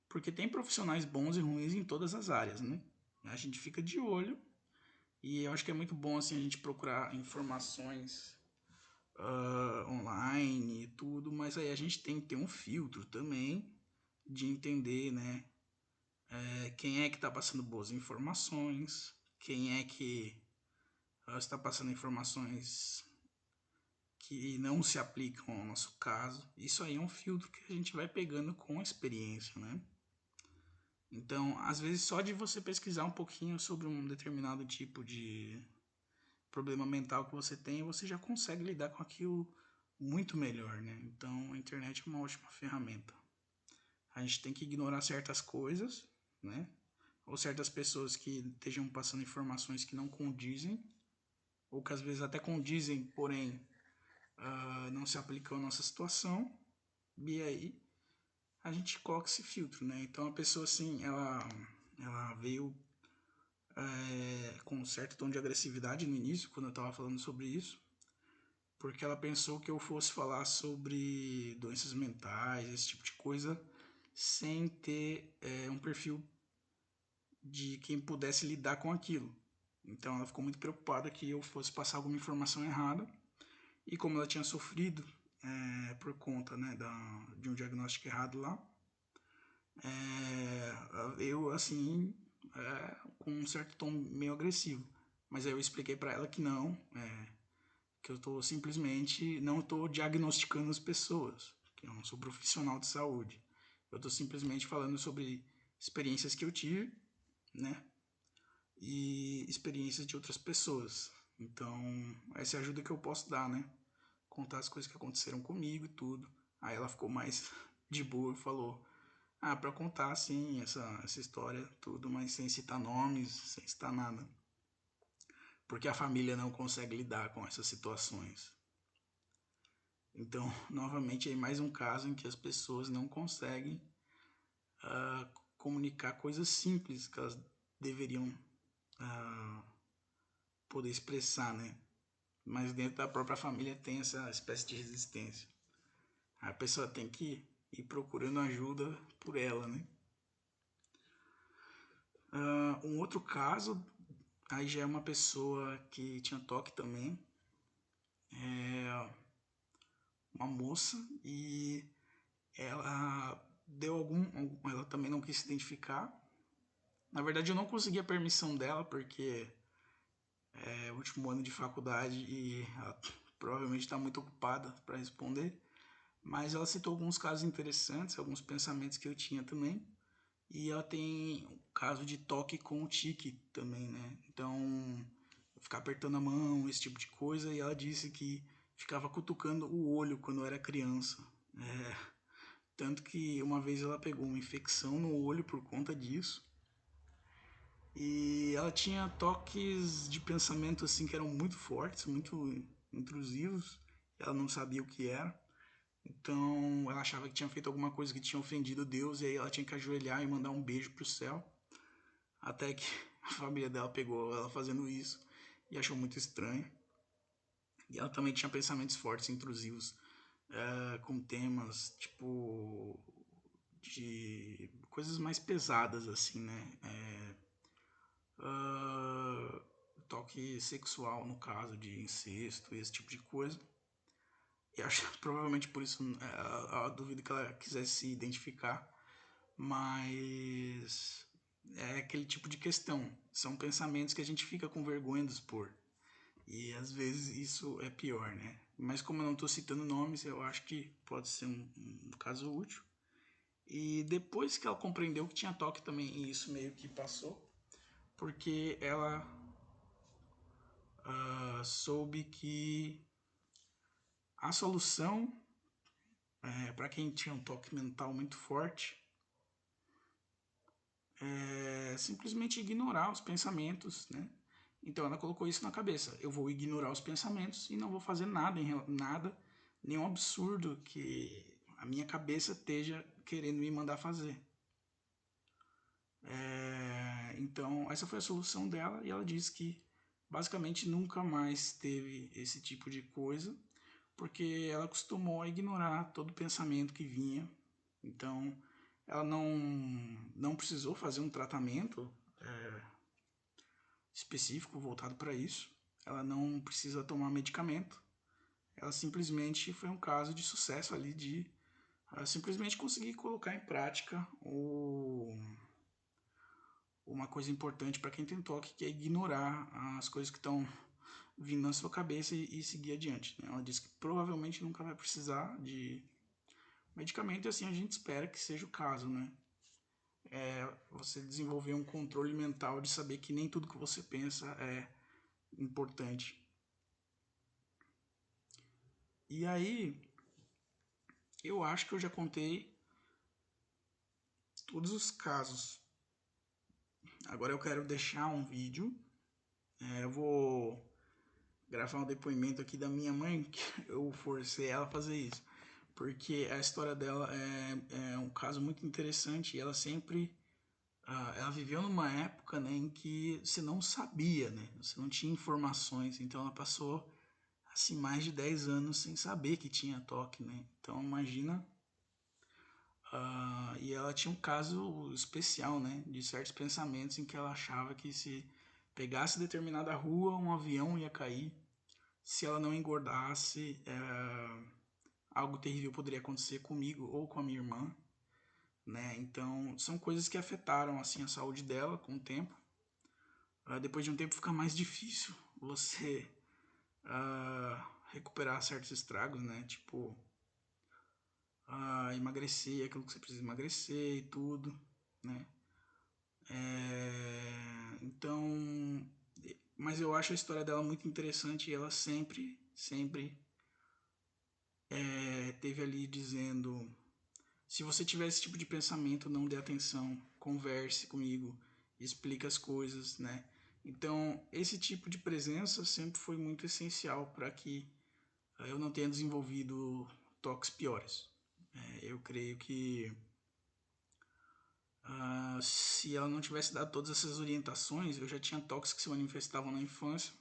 porque tem profissionais bons e ruins em todas as áreas, né? A gente fica de olho e eu acho que é muito bom assim a gente procurar informações online e tudo, mas aí a gente tem que ter um filtro também de entender, né? Quem é que está passando boas informações, quem é que está passando informações que não se aplicam ao nosso caso. Isso aí é um filtro que a gente vai pegando com a experiência, né? Então, às vezes, só de você pesquisar um pouquinho sobre um determinado tipo de problema mental que você tem, você já consegue lidar com aquilo muito melhor, né? Então, a internet é uma ótima ferramenta. A gente tem que ignorar certas coisas, né? Ou certas pessoas que estejam passando informações que não condizem, ou que às vezes até condizem, porém não se aplicam à nossa situação. E aí a gente coloca esse filtro, né? Então a pessoa assim, ela veio com um certo tom de agressividade no início, quando eu estava falando sobre isso, porque ela pensou que eu fosse falar sobre doenças mentais, esse tipo de coisa, sem ter um perfil de quem pudesse lidar com aquilo. Então ela ficou muito preocupada que eu fosse passar alguma informação errada. E como ela tinha sofrido por conta, né, de um diagnóstico errado lá, eu assim, com um certo tom meio agressivo. Mas aí eu expliquei para ela que não, que eu tô simplesmente, não estou diagnosticando as pessoas, que eu não sou profissional de saúde. Eu estou simplesmente falando sobre experiências que eu tive, né, e experiências de outras pessoas. Então, essa é a ajuda que eu posso dar, né? Contar as coisas que aconteceram comigo e tudo. Aí ela ficou mais de boa e falou: pra contar sim essa história, tudo, mas sem citar nomes, sem citar nada. Porque a família não consegue lidar com essas situações. Então, novamente, é mais um caso em que as pessoas não conseguem comunicar coisas simples que elas deveriam poder expressar, né? Mas dentro da própria família tem essa espécie de resistência. A pessoa tem que ir procurando ajuda por ela, né? Um outro caso, aí já é uma pessoa que tinha toque também, uma moça, e ela ela também não quis se identificar. Na verdade eu não consegui a permissão dela porque é o último ano de faculdade e ela provavelmente está muito ocupada para responder. Mas ela citou alguns casos interessantes, alguns pensamentos que eu tinha também. E ela tem o caso de toque com o tique também, né? Então, ficar apertando a mão, esse tipo de coisa. E ela disse que ficava cutucando o olho quando era criança. Tanto que uma vez ela pegou uma infecção no olho por conta disso. E ela tinha toques de pensamento assim que eram muito fortes, muito intrusivos. Ela não sabia o que era. Então ela achava que tinha feito alguma coisa que tinha ofendido Deus, e aí ela tinha que ajoelhar e mandar um beijo pro céu. Até que a família dela pegou ela fazendo isso e achou muito estranho. E ela também tinha pensamentos fortes, intrusivos, com temas tipo de coisas mais pesadas, assim, né? Toque sexual, no caso de incesto, esse tipo de coisa. E acho provavelmente por isso eu duvido que ela quisesse se identificar, mas é aquele tipo de questão. São pensamentos que a gente fica com vergonha de expor. E às vezes isso é pior, né? Mas como eu não estou citando nomes, eu acho que pode ser um caso útil. E depois que ela compreendeu que tinha toque também, e isso meio que passou, porque ela soube que a solução para quem tinha um toque mental muito forte é simplesmente ignorar os pensamentos, né? Então ela colocou isso na cabeça. Eu vou ignorar os pensamentos e não vou fazer nada, nenhum absurdo que a minha cabeça esteja querendo me mandar fazer. Então essa foi a solução dela, e ela disse que basicamente nunca mais teve esse tipo de coisa, porque ela acostumou a ignorar todo pensamento que vinha. Então ela não precisou fazer um tratamento específico voltado para isso. Ela não precisa tomar medicamento. Ela simplesmente foi um caso de sucesso ali de simplesmente conseguir colocar em prática uma coisa importante para quem tem toque, que é ignorar as coisas que estão vindo na sua cabeça e seguir adiante, né? Ela disse que provavelmente nunca vai precisar de medicamento, e assim a gente espera que seja o caso, né? Você desenvolver um controle mental de saber que nem tudo que você pensa é importante. E aí, eu acho que eu já contei todos os casos. Agora eu quero deixar um vídeo. Eu vou gravar um depoimento aqui da minha mãe, que eu forcei ela a fazer isso. Porque a história dela é um caso muito interessante, e ela sempre ela viveu numa época, né, em que você não sabia, né, você não tinha informações, então ela passou assim mais de 10 anos sem saber que tinha toque, né? Então imagina. E ela tinha um caso especial, né, de certos pensamentos em que ela achava que se pegasse determinada rua, um avião ia cair. Se ela não engordasse, algo terrível poderia acontecer comigo ou com a minha irmã, né? Então são coisas que afetaram assim a saúde dela com o tempo. Depois de um tempo fica mais difícil você recuperar certos estragos, né? Tipo, emagrecer aquilo que você precisa emagrecer e tudo, né? Então, mas eu acho a história dela muito interessante, e ela sempre teve ali dizendo: se você tiver esse tipo de pensamento, não dê atenção, converse comigo, explique as coisas, né? Então, esse tipo de presença sempre foi muito essencial para que eu não tenha desenvolvido toques piores. Eu creio que se ela não tivesse dado todas essas orientações, eu já tinha toques que se manifestavam na infância,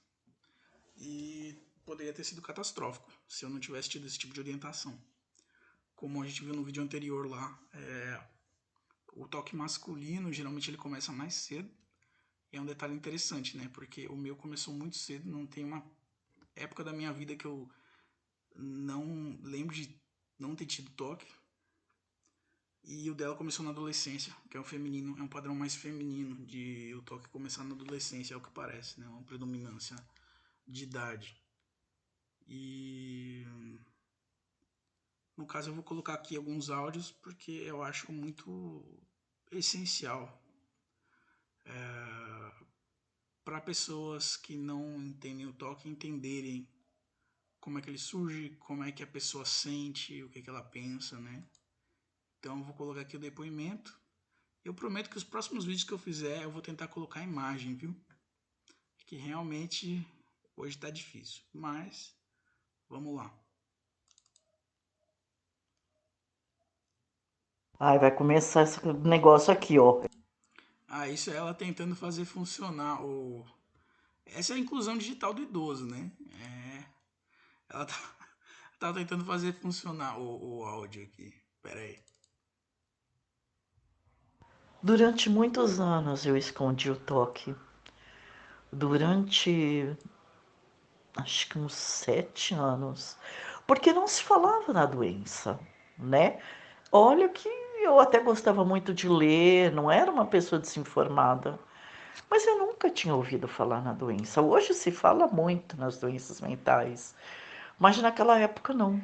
e poderia ter sido catastrófico se eu não tivesse tido esse tipo de orientação. Como a gente viu no vídeo anterior lá, o toque masculino geralmente ele começa mais cedo, e é um detalhe interessante, né? Porque o meu começou muito cedo, não tem uma época da minha vida que eu não lembro de não ter tido toque. E o dela começou na adolescência, que é o feminino, é um padrão mais feminino de o toque começar na adolescência, é o que parece, né? Uma predominância de idade. E No caso, eu vou colocar aqui alguns áudios porque eu acho muito essencial para pessoas que não entendem o toque entenderem como é que ele surge, como é que a pessoa sente, o que, que ela pensa, né? Então eu vou colocar aqui o depoimento. Eu prometo que os próximos vídeos que eu fizer eu vou tentar colocar a imagem, viu? Que realmente hoje tá difícil, mas vamos lá. Ai, vai começar esse negócio aqui, ó. Ah, isso é ela tentando fazer funcionar o... Essa é a inclusão digital do idoso, né? Ela tá, tá tentando fazer funcionar o áudio aqui. Pera aí. Durante muitos anos eu escondi o toque. Durante acho que uns 7 anos. Porque não se falava na doença, né? Olha que eu até gostava muito de ler, não era uma pessoa desinformada. Mas eu nunca tinha ouvido falar na doença. Hoje se fala muito nas doenças mentais, mas naquela época não.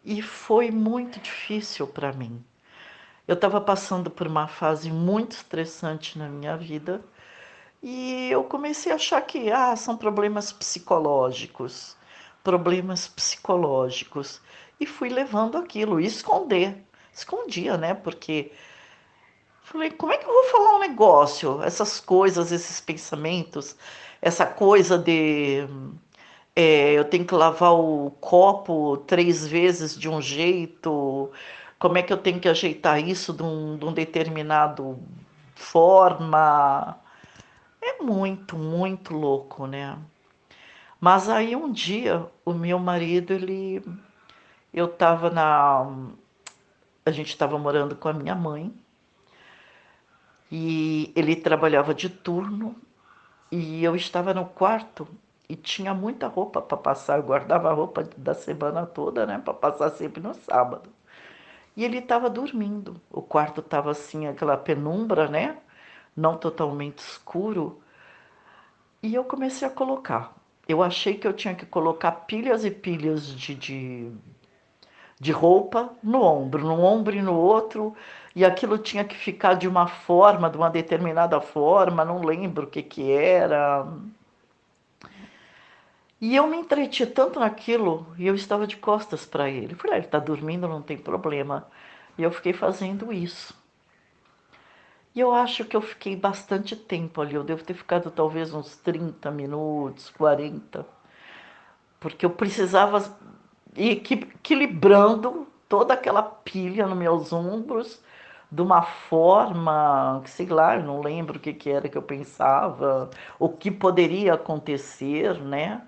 E foi muito difícil para mim. Eu estava passando por uma fase muito estressante na minha vida e eu comecei a achar que são problemas psicológicos, problemas psicológicos. E fui levando aquilo, e escondia, né? Porque falei, como é que eu vou falar um negócio? Essas coisas, esses pensamentos, essa coisa de eu tenho que lavar o copo 3 vezes de um jeito, como é que eu tenho que ajeitar isso de um determinado forma. É muito, muito louco, né? Mas aí um dia o meu marido, eu tava a gente estava morando com a minha mãe e ele trabalhava de turno e eu estava no quarto e tinha muita roupa para passar. Eu guardava a roupa da semana toda, né, para passar sempre no sábado. E ele estava dormindo. O quarto estava assim, aquela penumbra, né? Não totalmente escuro. E eu comecei a colocar. Eu achei que eu tinha que colocar pilhas e pilhas de roupa no ombro, num ombro e no outro, e aquilo tinha que ficar de uma forma, de uma determinada forma, não lembro o que que era. E eu me entreti tanto naquilo, e eu estava de costas para ele. Falei, ele está dormindo, não tem problema. E eu fiquei fazendo isso. E eu acho que eu fiquei bastante tempo ali. Eu devo ter ficado talvez uns 30 minutos, 40. Porque eu precisava ir equilibrando toda aquela pilha nos meus ombros de uma forma que, sei lá, eu não lembro o que, que era que eu pensava, o que poderia acontecer, né?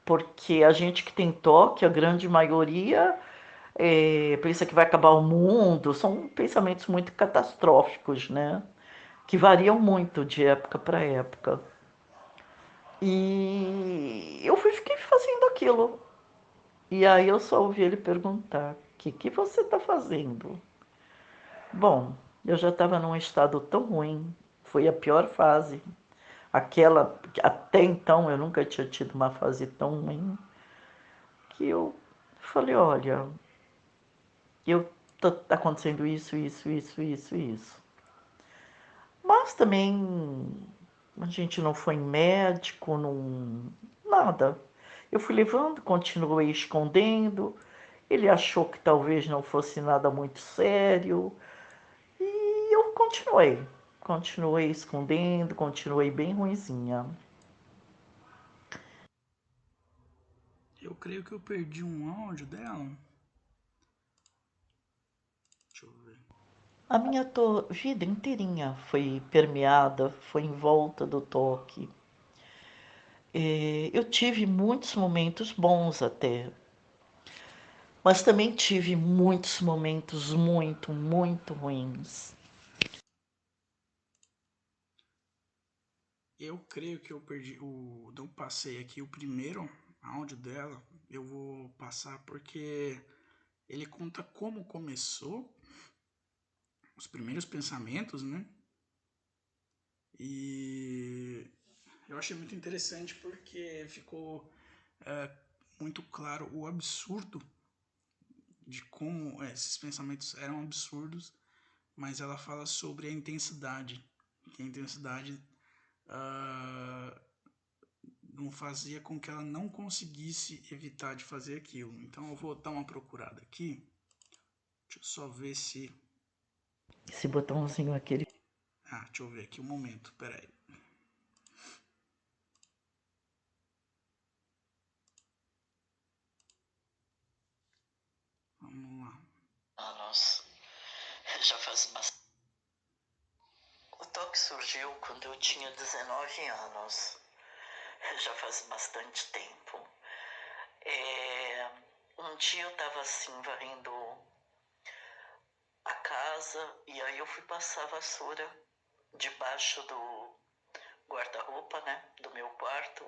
Porque a gente que tem toque, a grande maioria pensa que vai acabar o mundo, são pensamentos muito catastróficos, né? Que variam muito de época para época. E eu fiquei fazendo aquilo. E aí eu só ouvi ele perguntar: o que você está fazendo? Bom, eu já estava num estado tão ruim, foi a pior fase. Aquela, até então eu nunca tinha tido uma fase tão ruim, que eu falei: olha, tá acontecendo isso, isso, isso, isso, isso. Mas também a gente não foi médico, não, nada. Eu fui levando, continuei escondendo. Ele achou que talvez não fosse nada muito sério. E eu continuei. Continuei escondendo, continuei bem ruinzinha. Eu creio que eu perdi um áudio dela. Deixa eu ver. A minha vida inteirinha foi permeada, foi em volta do toque. Eu tive muitos momentos bons até, mas também tive muitos momentos muito, muito ruins. Eu creio que eu perdi o... Não passei aqui o primeiro áudio dela. Eu vou passar porque ele conta como começou, os primeiros pensamentos, né? E eu achei muito interessante porque ficou muito claro o absurdo de como esses pensamentos eram absurdos, mas ela fala sobre a intensidade. Que a intensidade não fazia com que ela não conseguisse evitar de fazer aquilo. Então eu vou dar uma procurada aqui. Deixa eu só ver se... Esse botãozinho aqui. Deixa eu ver aqui um momento, peraí. Vamos lá. Anos. Já faz bastante. O toque surgiu quando eu tinha 19 anos. Já faz bastante tempo. Um dia eu tava assim, varrendo a casa, e aí eu fui passar a vassoura debaixo do guarda-roupa, né, do meu quarto.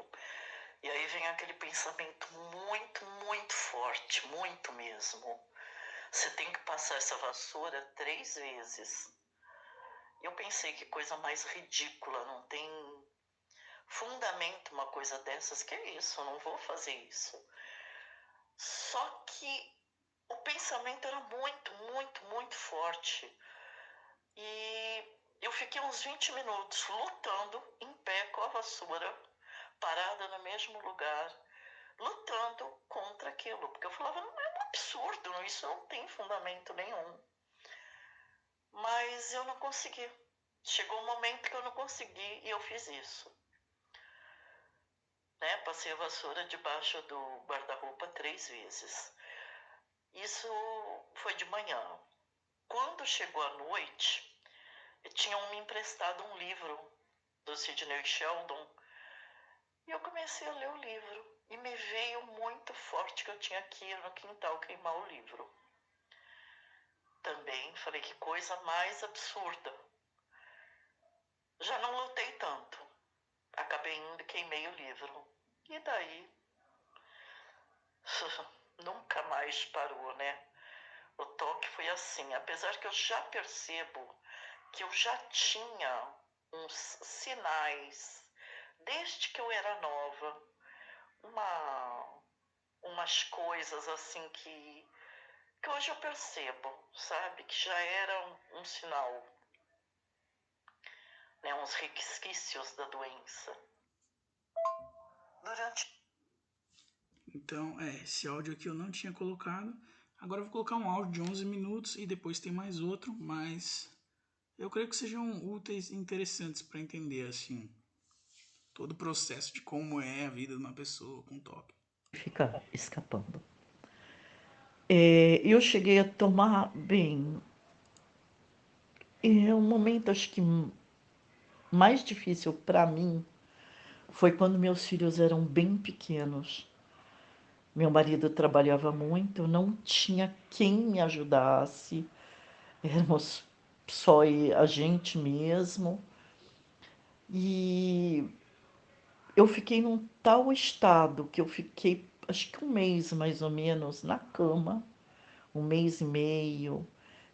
E aí vem aquele pensamento muito, muito forte, muito mesmo. Você tem que passar essa vassoura 3 vezes. Eu pensei, que coisa mais ridícula, não tem fundamento uma coisa dessas, que é isso, eu não vou fazer isso. Só que o pensamento era muito, muito, muito forte. E eu fiquei uns 20 minutos lutando em pé com a vassoura, parada no mesmo lugar, lutando contra aquilo. Porque eu falava, não, é um absurdo, isso não tem fundamento nenhum. Mas eu não consegui. Chegou um momento que eu não consegui e eu fiz isso. Né? Passei a vassoura debaixo do guarda-roupa 3 vezes. Isso foi de manhã. Quando chegou a noite, tinham me emprestado um livro do Sidney Sheldon e eu comecei a ler o livro. E me veio muito forte que eu tinha que ir no quintal queimar o livro. Também falei, que coisa mais absurda. Já não lutei tanto. Acabei indo e queimei o livro. E daí nunca mais parou, né? O toque foi assim, apesar que eu já percebo que eu já tinha uns sinais, desde que eu era nova, umas coisas assim que hoje eu percebo, sabe? Que já era um sinal, né? Uns resquícios da doença. Então, esse áudio aqui eu não tinha colocado. Agora eu vou colocar um áudio de 11 minutos e depois tem mais outro, mas eu creio que sejam úteis e interessantes para entender, assim, todo o processo de como é a vida de uma pessoa com toque. Fica escapando. Eu cheguei a tomar bem. Um momento, acho que mais difícil para mim foi quando meus filhos eram bem pequenos. Meu marido trabalhava muito, não tinha quem me ajudasse, éramos só a gente mesmo. E eu fiquei num tal estado que eu fiquei, acho que 1 mês mais ou menos, na cama, 1 mês e meio,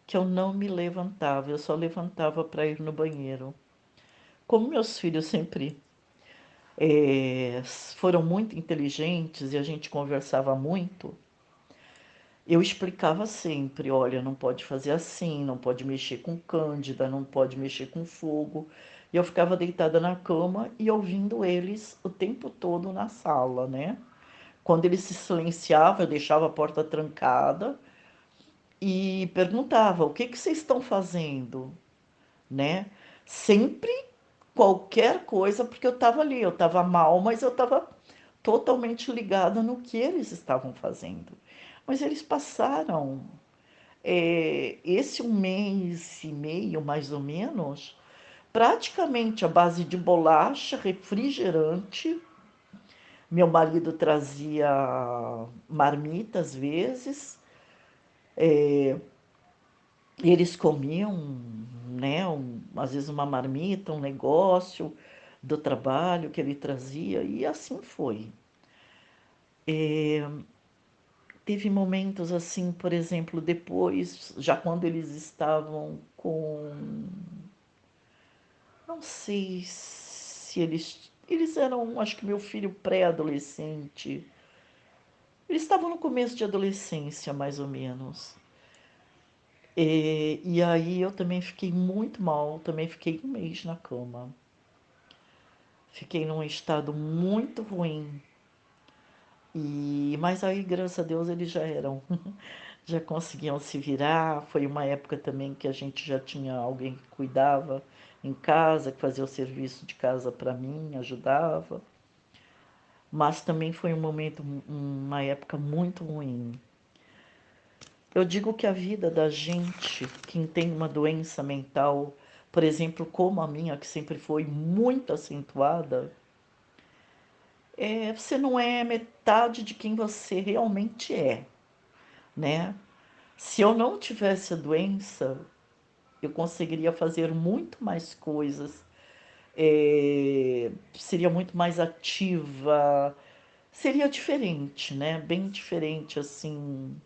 que eu não me levantava, eu só levantava para ir no banheiro. Como meus filhos sempre foram muito inteligentes e a gente conversava muito, eu explicava sempre, olha, não pode fazer assim, não pode mexer com cândida, não pode mexer com fogo. E eu ficava deitada na cama e ouvindo eles o tempo todo na sala, né? Quando eles se silenciavam, eu deixava a porta trancada e perguntava, o que vocês estão fazendo, né? Sempre qualquer coisa, porque eu estava ali, eu estava mal, mas eu estava totalmente ligada no que eles estavam fazendo. Mas eles passaram esse 1 mês e meio, mais ou menos, praticamente à base de bolacha, refrigerante. Meu marido trazia marmita às vezes, eles comiam, né, às vezes uma marmita, um negócio do trabalho que ele trazia, e assim foi. Teve momentos assim, por exemplo, depois, já quando eles estavam com, não sei se eles eram, acho que meu filho pré-adolescente, Eles estavam no começo de adolescência, mais ou menos. E aí eu também fiquei muito mal, também fiquei um mês na cama. Fiquei num estado muito ruim. Mas aí, graças a Deus, eles já eram, já conseguiam se virar. Foi uma época também que a gente já tinha alguém que cuidava em casa, que fazia o serviço de casa para mim, ajudava. Mas também foi um momento, uma época muito ruim. Eu digo que a vida da gente, quem tem uma doença mental, por exemplo, como a minha, que sempre foi muito acentuada, você não é metade de quem você realmente é, né? Se eu não tivesse a doença, eu conseguiria fazer muito mais coisas, seria muito mais ativa, seria diferente, né? Bem diferente, assim.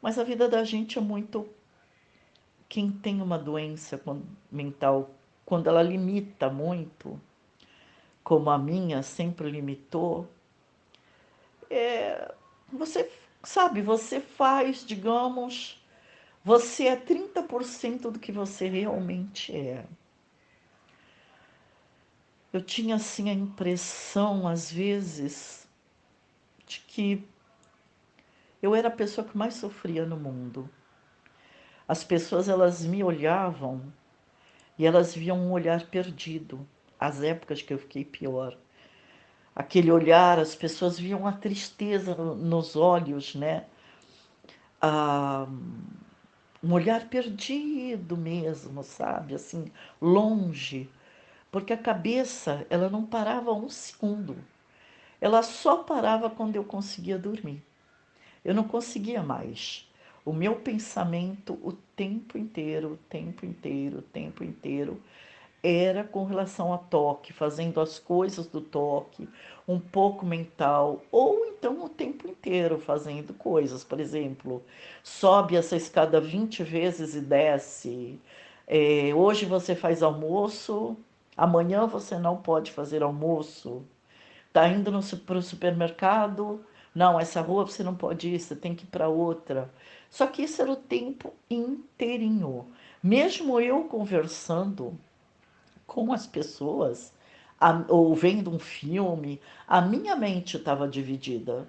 Mas a vida da gente é muito. Quem tem uma doença mental, quando ela limita muito, como a minha sempre limitou, você sabe, você faz, digamos, você é 30% do que você realmente é. Eu tinha assim a impressão, às vezes, de que eu era a pessoa que mais sofria no mundo. As pessoas, elas me olhavam e elas viam um olhar perdido. As épocas que eu fiquei pior. Aquele olhar, as pessoas viam a tristeza nos olhos, né? Ah, um olhar perdido mesmo, sabe? Assim, longe. Porque a cabeça, ela não parava um segundo. Ela só parava quando eu conseguia dormir. Eu não conseguia mais. O meu pensamento o tempo inteiro, o tempo inteiro, o tempo inteiro era com relação a toque, fazendo as coisas do toque, um pouco mental, ou então o tempo inteiro fazendo coisas. Por exemplo, sobe essa escada 20 vezes e desce. Hoje você faz almoço, amanhã você não pode fazer almoço. Tá indo para o supermercado, não, essa rua você não pode ir, você tem que ir para outra. Só que isso era o tempo inteirinho. Mesmo eu conversando com as pessoas, ou vendo um filme, a minha mente estava dividida.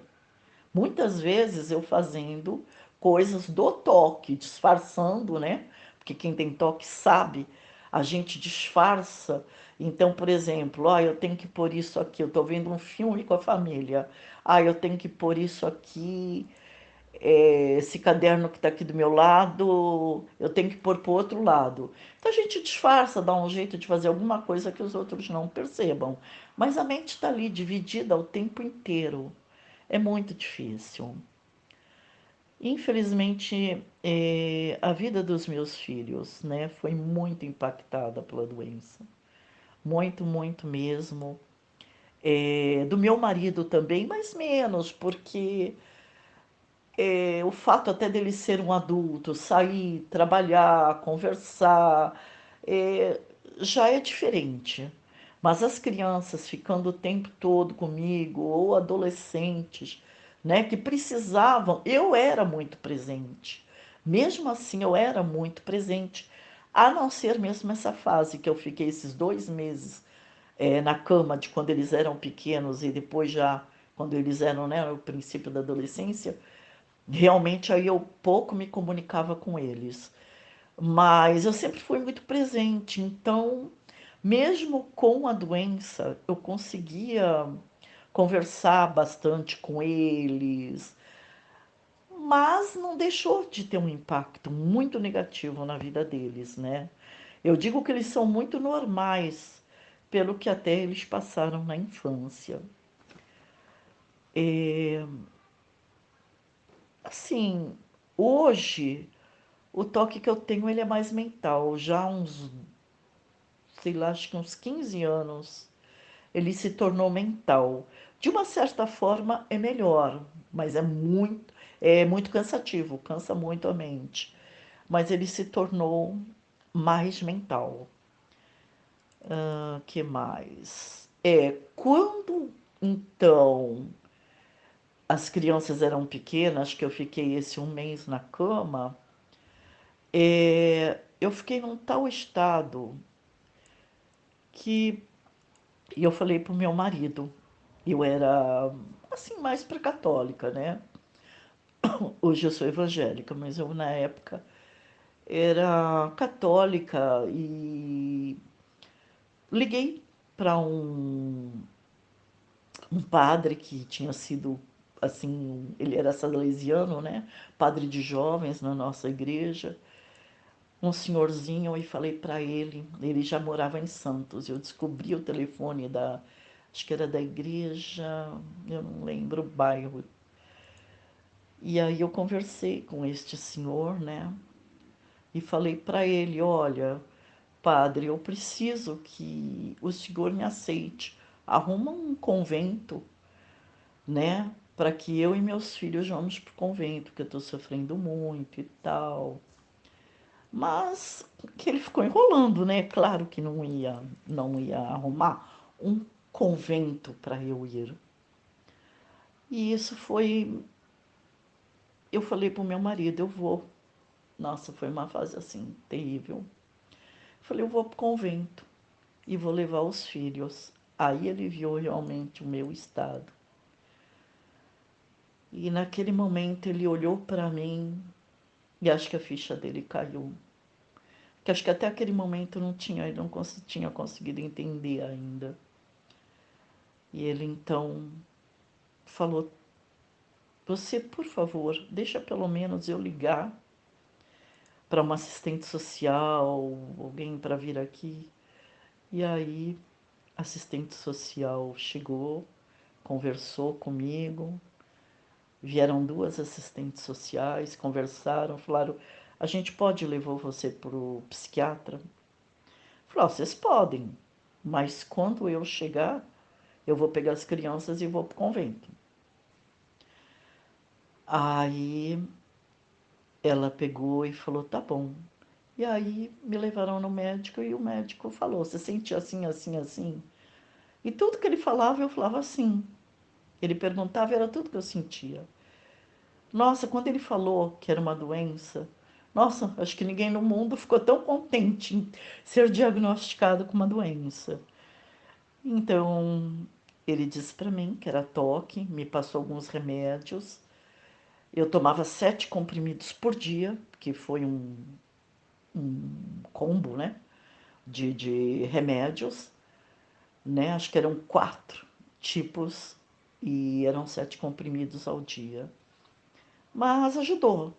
Muitas vezes eu fazendo coisas do toque, disfarçando, né? Porque quem tem toque sabe, a gente disfarça. Então, por exemplo, eu tenho que pôr isso aqui, eu estou vendo um filme com a família. Eu tenho que pôr isso aqui, esse caderno que está aqui do meu lado, eu tenho que pôr para o outro lado. Então a gente disfarça, dá um jeito de fazer alguma coisa que os outros não percebam. Mas a mente está ali dividida o tempo inteiro. É muito difícil. Infelizmente, a vida dos meus filhos, né, foi muito impactada pela doença. Muito, muito mesmo. Do meu marido também, mas menos, porque o fato até dele ser um adulto, sair, trabalhar, conversar, é, já é diferente. Mas as crianças ficando o tempo todo comigo, ou adolescentes, né, que precisavam, eu era muito presente. Mesmo assim, eu era muito presente. A não ser mesmo essa fase que eu fiquei esses 2 meses na cama de quando eles eram pequenos e depois já quando eles eram, né, no princípio da adolescência, realmente aí eu pouco me comunicava com eles. Mas eu sempre fui muito presente, então, mesmo com a doença, eu conseguia conversar bastante com eles, mas não deixou de ter um impacto muito negativo na vida deles, né? Eu digo que eles são muito normais, pelo que até eles passaram na infância. Assim, hoje o toque que eu tenho, ele é mais mental. Já há uns, sei lá, acho que uns 15 anos, ele se tornou mental. De uma certa forma, é melhor, mas é muito cansativo, cansa muito a mente. Mas ele se tornou mais mental. Que mais? Quando, então, as crianças eram pequenas, que eu fiquei esse um mês na cama, eu fiquei num tal estado que eu falei pro meu marido, eu era assim mais para católica, né? Hoje eu sou evangélica, mas eu na época era católica e liguei para um padre que tinha sido assim, ele era salesiano, né? Padre de jovens na nossa igreja, um senhorzinho, e falei para ele já morava em Santos. Eu descobri o telefone da, acho que era da igreja, eu não lembro o bairro. E aí eu conversei com este senhor, né? E falei para ele, olha, padre, eu preciso que o senhor me aceite. Arruma um convento, né? Para que eu e meus filhos vamos pro convento, porque eu estou sofrendo muito e tal. Mas que ele ficou enrolando, né? Claro que não ia arrumar um convento para eu ir. E isso foi, eu falei pro meu marido, eu vou. Nossa, foi uma fase assim terrível. Falei, eu vou pro convento e vou levar os filhos. Aí ele viu realmente o meu estado. E naquele momento ele olhou para mim e acho que a ficha dele caiu. Que acho que até aquele momento ele não tinha conseguido entender ainda. E ele então falou: você, por favor, deixa pelo menos eu ligar para uma assistente social, alguém para vir aqui. E aí, a assistente social chegou, conversou comigo. Vieram duas assistentes sociais, conversaram, falaram: a gente pode levar você para o psiquiatra? Falou: vocês podem, mas quando eu chegar, eu vou pegar as crianças e vou para o convento. Aí ela pegou e falou: tá bom. E aí me levaram no médico e o médico falou: você sente assim, assim, assim? E tudo que ele falava, eu falava assim. Ele perguntava, era tudo que eu sentia. Nossa, quando ele falou que era uma doença, nossa, acho que ninguém no mundo ficou tão contente em ser diagnosticado com uma doença. Então, ele disse para mim que era toque, me passou alguns remédios. Eu tomava 7 comprimidos por dia, que foi um combo, né? De remédios, né? Acho que eram 4 tipos e eram 7 comprimidos ao dia. Mas ajudou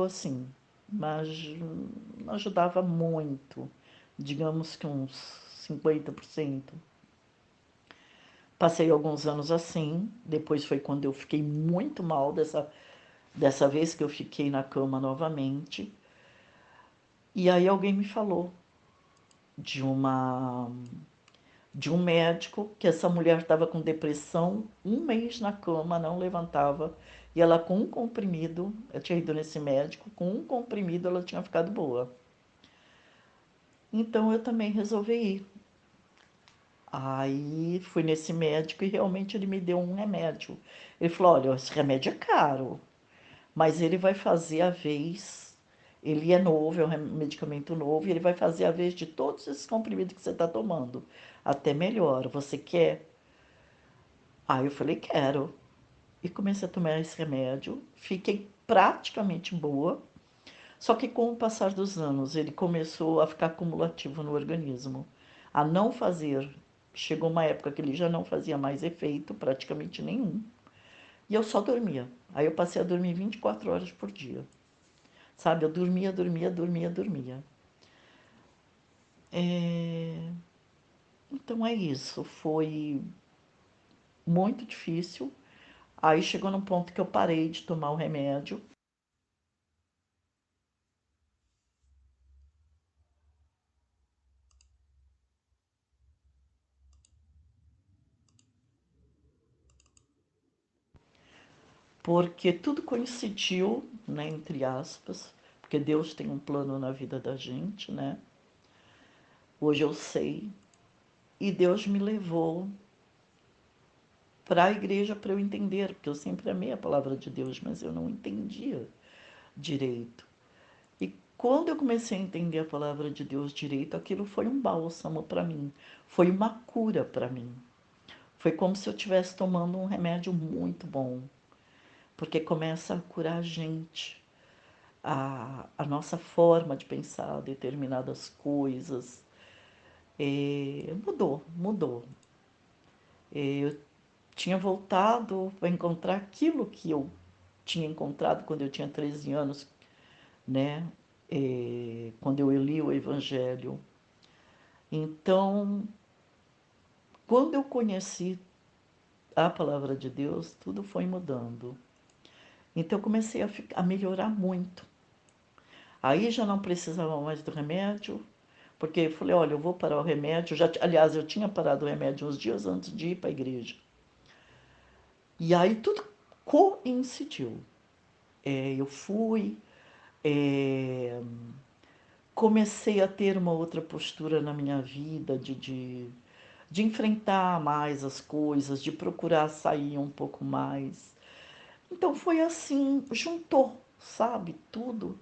sim, mas não ajudava muito, digamos que uns 50%. Passei alguns anos assim, depois foi quando eu fiquei muito mal dessa vez que eu fiquei na cama novamente. E aí alguém me falou de uma de um médico que essa mulher estava com depressão, um mês na cama, não levantava, e ela com um comprimido, eu tinha ido nesse médico, com um comprimido ela tinha ficado boa. Então eu também resolvi ir. Aí fui nesse médico e realmente ele me deu um remédio. Ele falou: olha, esse remédio é caro, mas ele vai fazer a vez. Ele é novo, é um medicamento novo, e ele vai fazer a vez de todos esses comprimidos que você está tomando. Até melhor. Você quer? Aí eu falei: quero. E comecei a tomar esse remédio. Fiquei praticamente boa. Só que com o passar dos anos, ele começou a ficar acumulativo no organismo, a não fazer. Chegou uma época que ele já não fazia mais efeito, praticamente nenhum. E eu só dormia. Aí eu passei a dormir 24 horas por dia. Sabe, eu dormia, dormia, dormia, dormia. É... Então é isso. Foi muito difícil. Aí chegou num ponto que eu parei de tomar o remédio. Porque tudo coincidiu, né, entre aspas, porque Deus tem um plano na vida da gente, né? Hoje eu sei. E Deus me levou para a igreja para eu entender, porque eu sempre amei a palavra de Deus, mas eu não entendia direito. E quando eu comecei a entender a palavra de Deus direito, aquilo foi um bálsamo para mim, foi uma cura para mim. Foi como se eu estivesse tomando um remédio muito bom, porque começa a curar a gente, a nossa forma de pensar determinadas coisas. Mudou. Eu tinha voltado a encontrar aquilo que eu tinha encontrado quando eu tinha 13 anos, né? Quando eu li o Evangelho. Então, quando eu conheci a palavra de Deus, tudo foi mudando. Então, eu comecei a melhorar muito. Aí já não precisava mais do remédio, porque eu falei, olha, eu vou parar o remédio. Aliás, eu tinha parado o remédio uns dias antes de ir para a igreja. E aí tudo coincidiu. Eu fui, é, comecei a ter uma outra postura na minha vida, de enfrentar mais as coisas, de procurar sair um pouco mais. Então foi assim, juntou, sabe, tudo.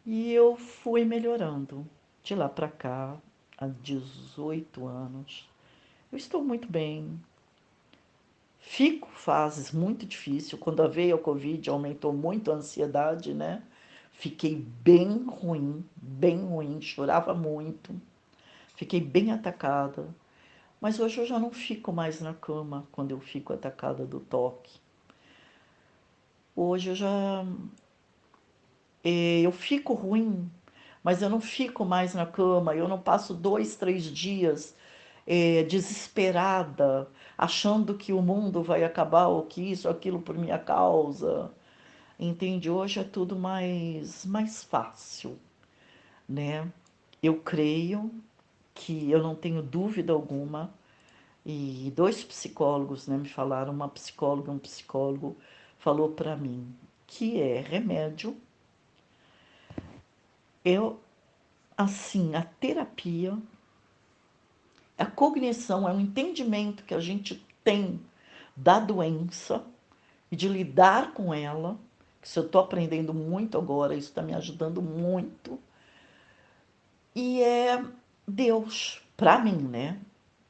E eu fui melhorando. De lá para cá, há 18 anos, eu estou muito bem. Fico fases muito difíceis. Quando veio a Covid, aumentou muito a ansiedade, né? Fiquei bem ruim, chorava muito. Fiquei bem atacada. Mas hoje eu já não fico mais na cama quando eu fico atacada do toque. Hoje eu fico ruim, mas eu não fico mais na cama, eu não passo 2, 3 dias desesperada, achando que o mundo vai acabar ou que isso, aquilo por minha causa. Entende? Hoje é tudo mais fácil, né? Eu creio que eu não tenho dúvida alguma, e 2 psicólogos, né, me falaram, uma psicóloga e um psicólogo falou para mim que remédio. Eu, assim, a terapia, a cognição, é um entendimento que a gente tem da doença e de lidar com ela. Isso eu estou aprendendo muito agora, isso está me ajudando muito. E é Deus, para mim, né?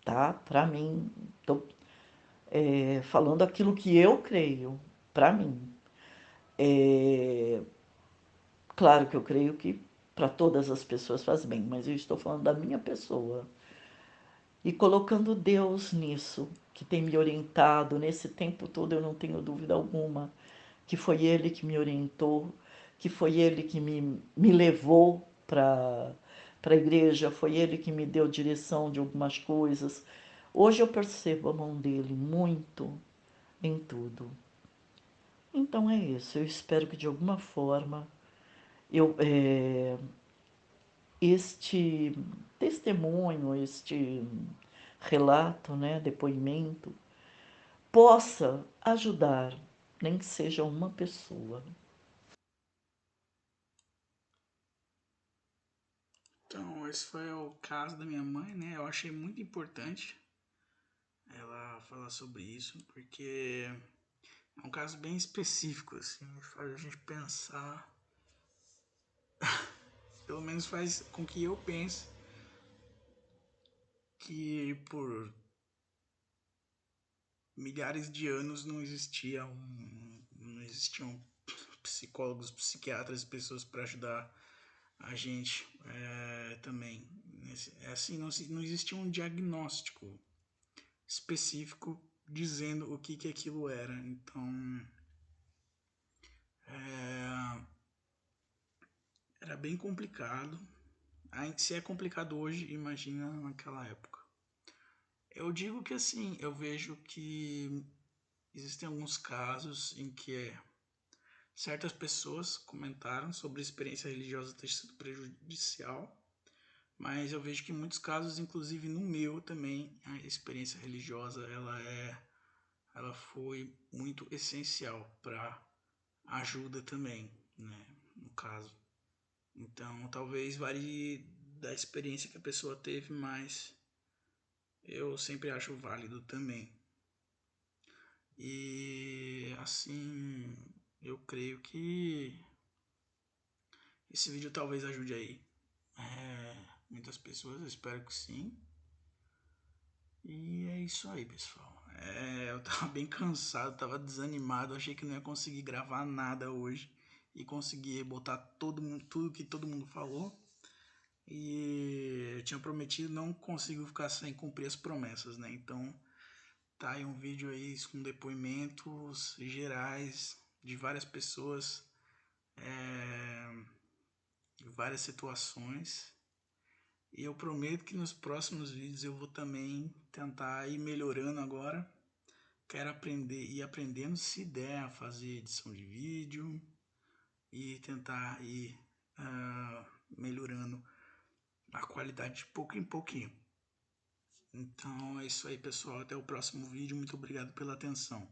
Tá? Para mim, tô falando aquilo que eu creio, para mim. É, claro que eu creio que para todas as pessoas faz bem, mas eu estou falando da minha pessoa. E colocando Deus nisso, que tem me orientado nesse tempo todo, eu não tenho dúvida alguma que foi Ele que me orientou, que foi Ele que me levou para a igreja, foi Ele que me deu direção de algumas coisas. Hoje eu percebo a mão dele muito em tudo. Então é isso. Eu espero que de alguma forma eu, este testemunho, este relato, né, depoimento, possa ajudar, nem que seja uma pessoa. Então, esse foi o caso da minha mãe, né? Eu achei muito importante ela falar sobre isso, porque é um caso bem específico, assim, faz a gente pensar, pelo menos faz com que eu pense que por milhares de anos não existiam psicólogos, psiquiatras, pessoas para ajudar a gente também. É assim, não existia um diagnóstico específico dizendo o que aquilo era. Então, era bem complicado. Se é complicado hoje, imagina naquela época. Eu digo que assim, eu vejo que existem alguns casos em que certas pessoas comentaram sobre a experiência religiosa ter sido prejudicial, mas eu vejo que em muitos casos, inclusive no meu também, a experiência religiosa ela foi muito essencial para ajuda também, né, no caso. Então, talvez varie da experiência que a pessoa teve, mas eu sempre acho válido também. E assim, eu creio que esse vídeo talvez ajude aí muitas pessoas, eu espero que sim. E é isso aí, pessoal. Eu tava bem cansado, tava desanimado, achei que não ia conseguir gravar nada hoje e conseguir botar tudo que todo mundo falou. E eu tinha prometido, não consigo ficar sem cumprir as promessas, né? Então tá aí um vídeo aí com depoimentos gerais de várias pessoas, de várias situações. E eu prometo que nos próximos vídeos eu vou também tentar ir melhorando agora. Quero aprender e aprendendo, se der, a fazer edição de vídeo e tentar ir melhorando a qualidade de pouco em pouquinho. Então é isso aí, pessoal. Até o próximo vídeo. Muito obrigado pela atenção.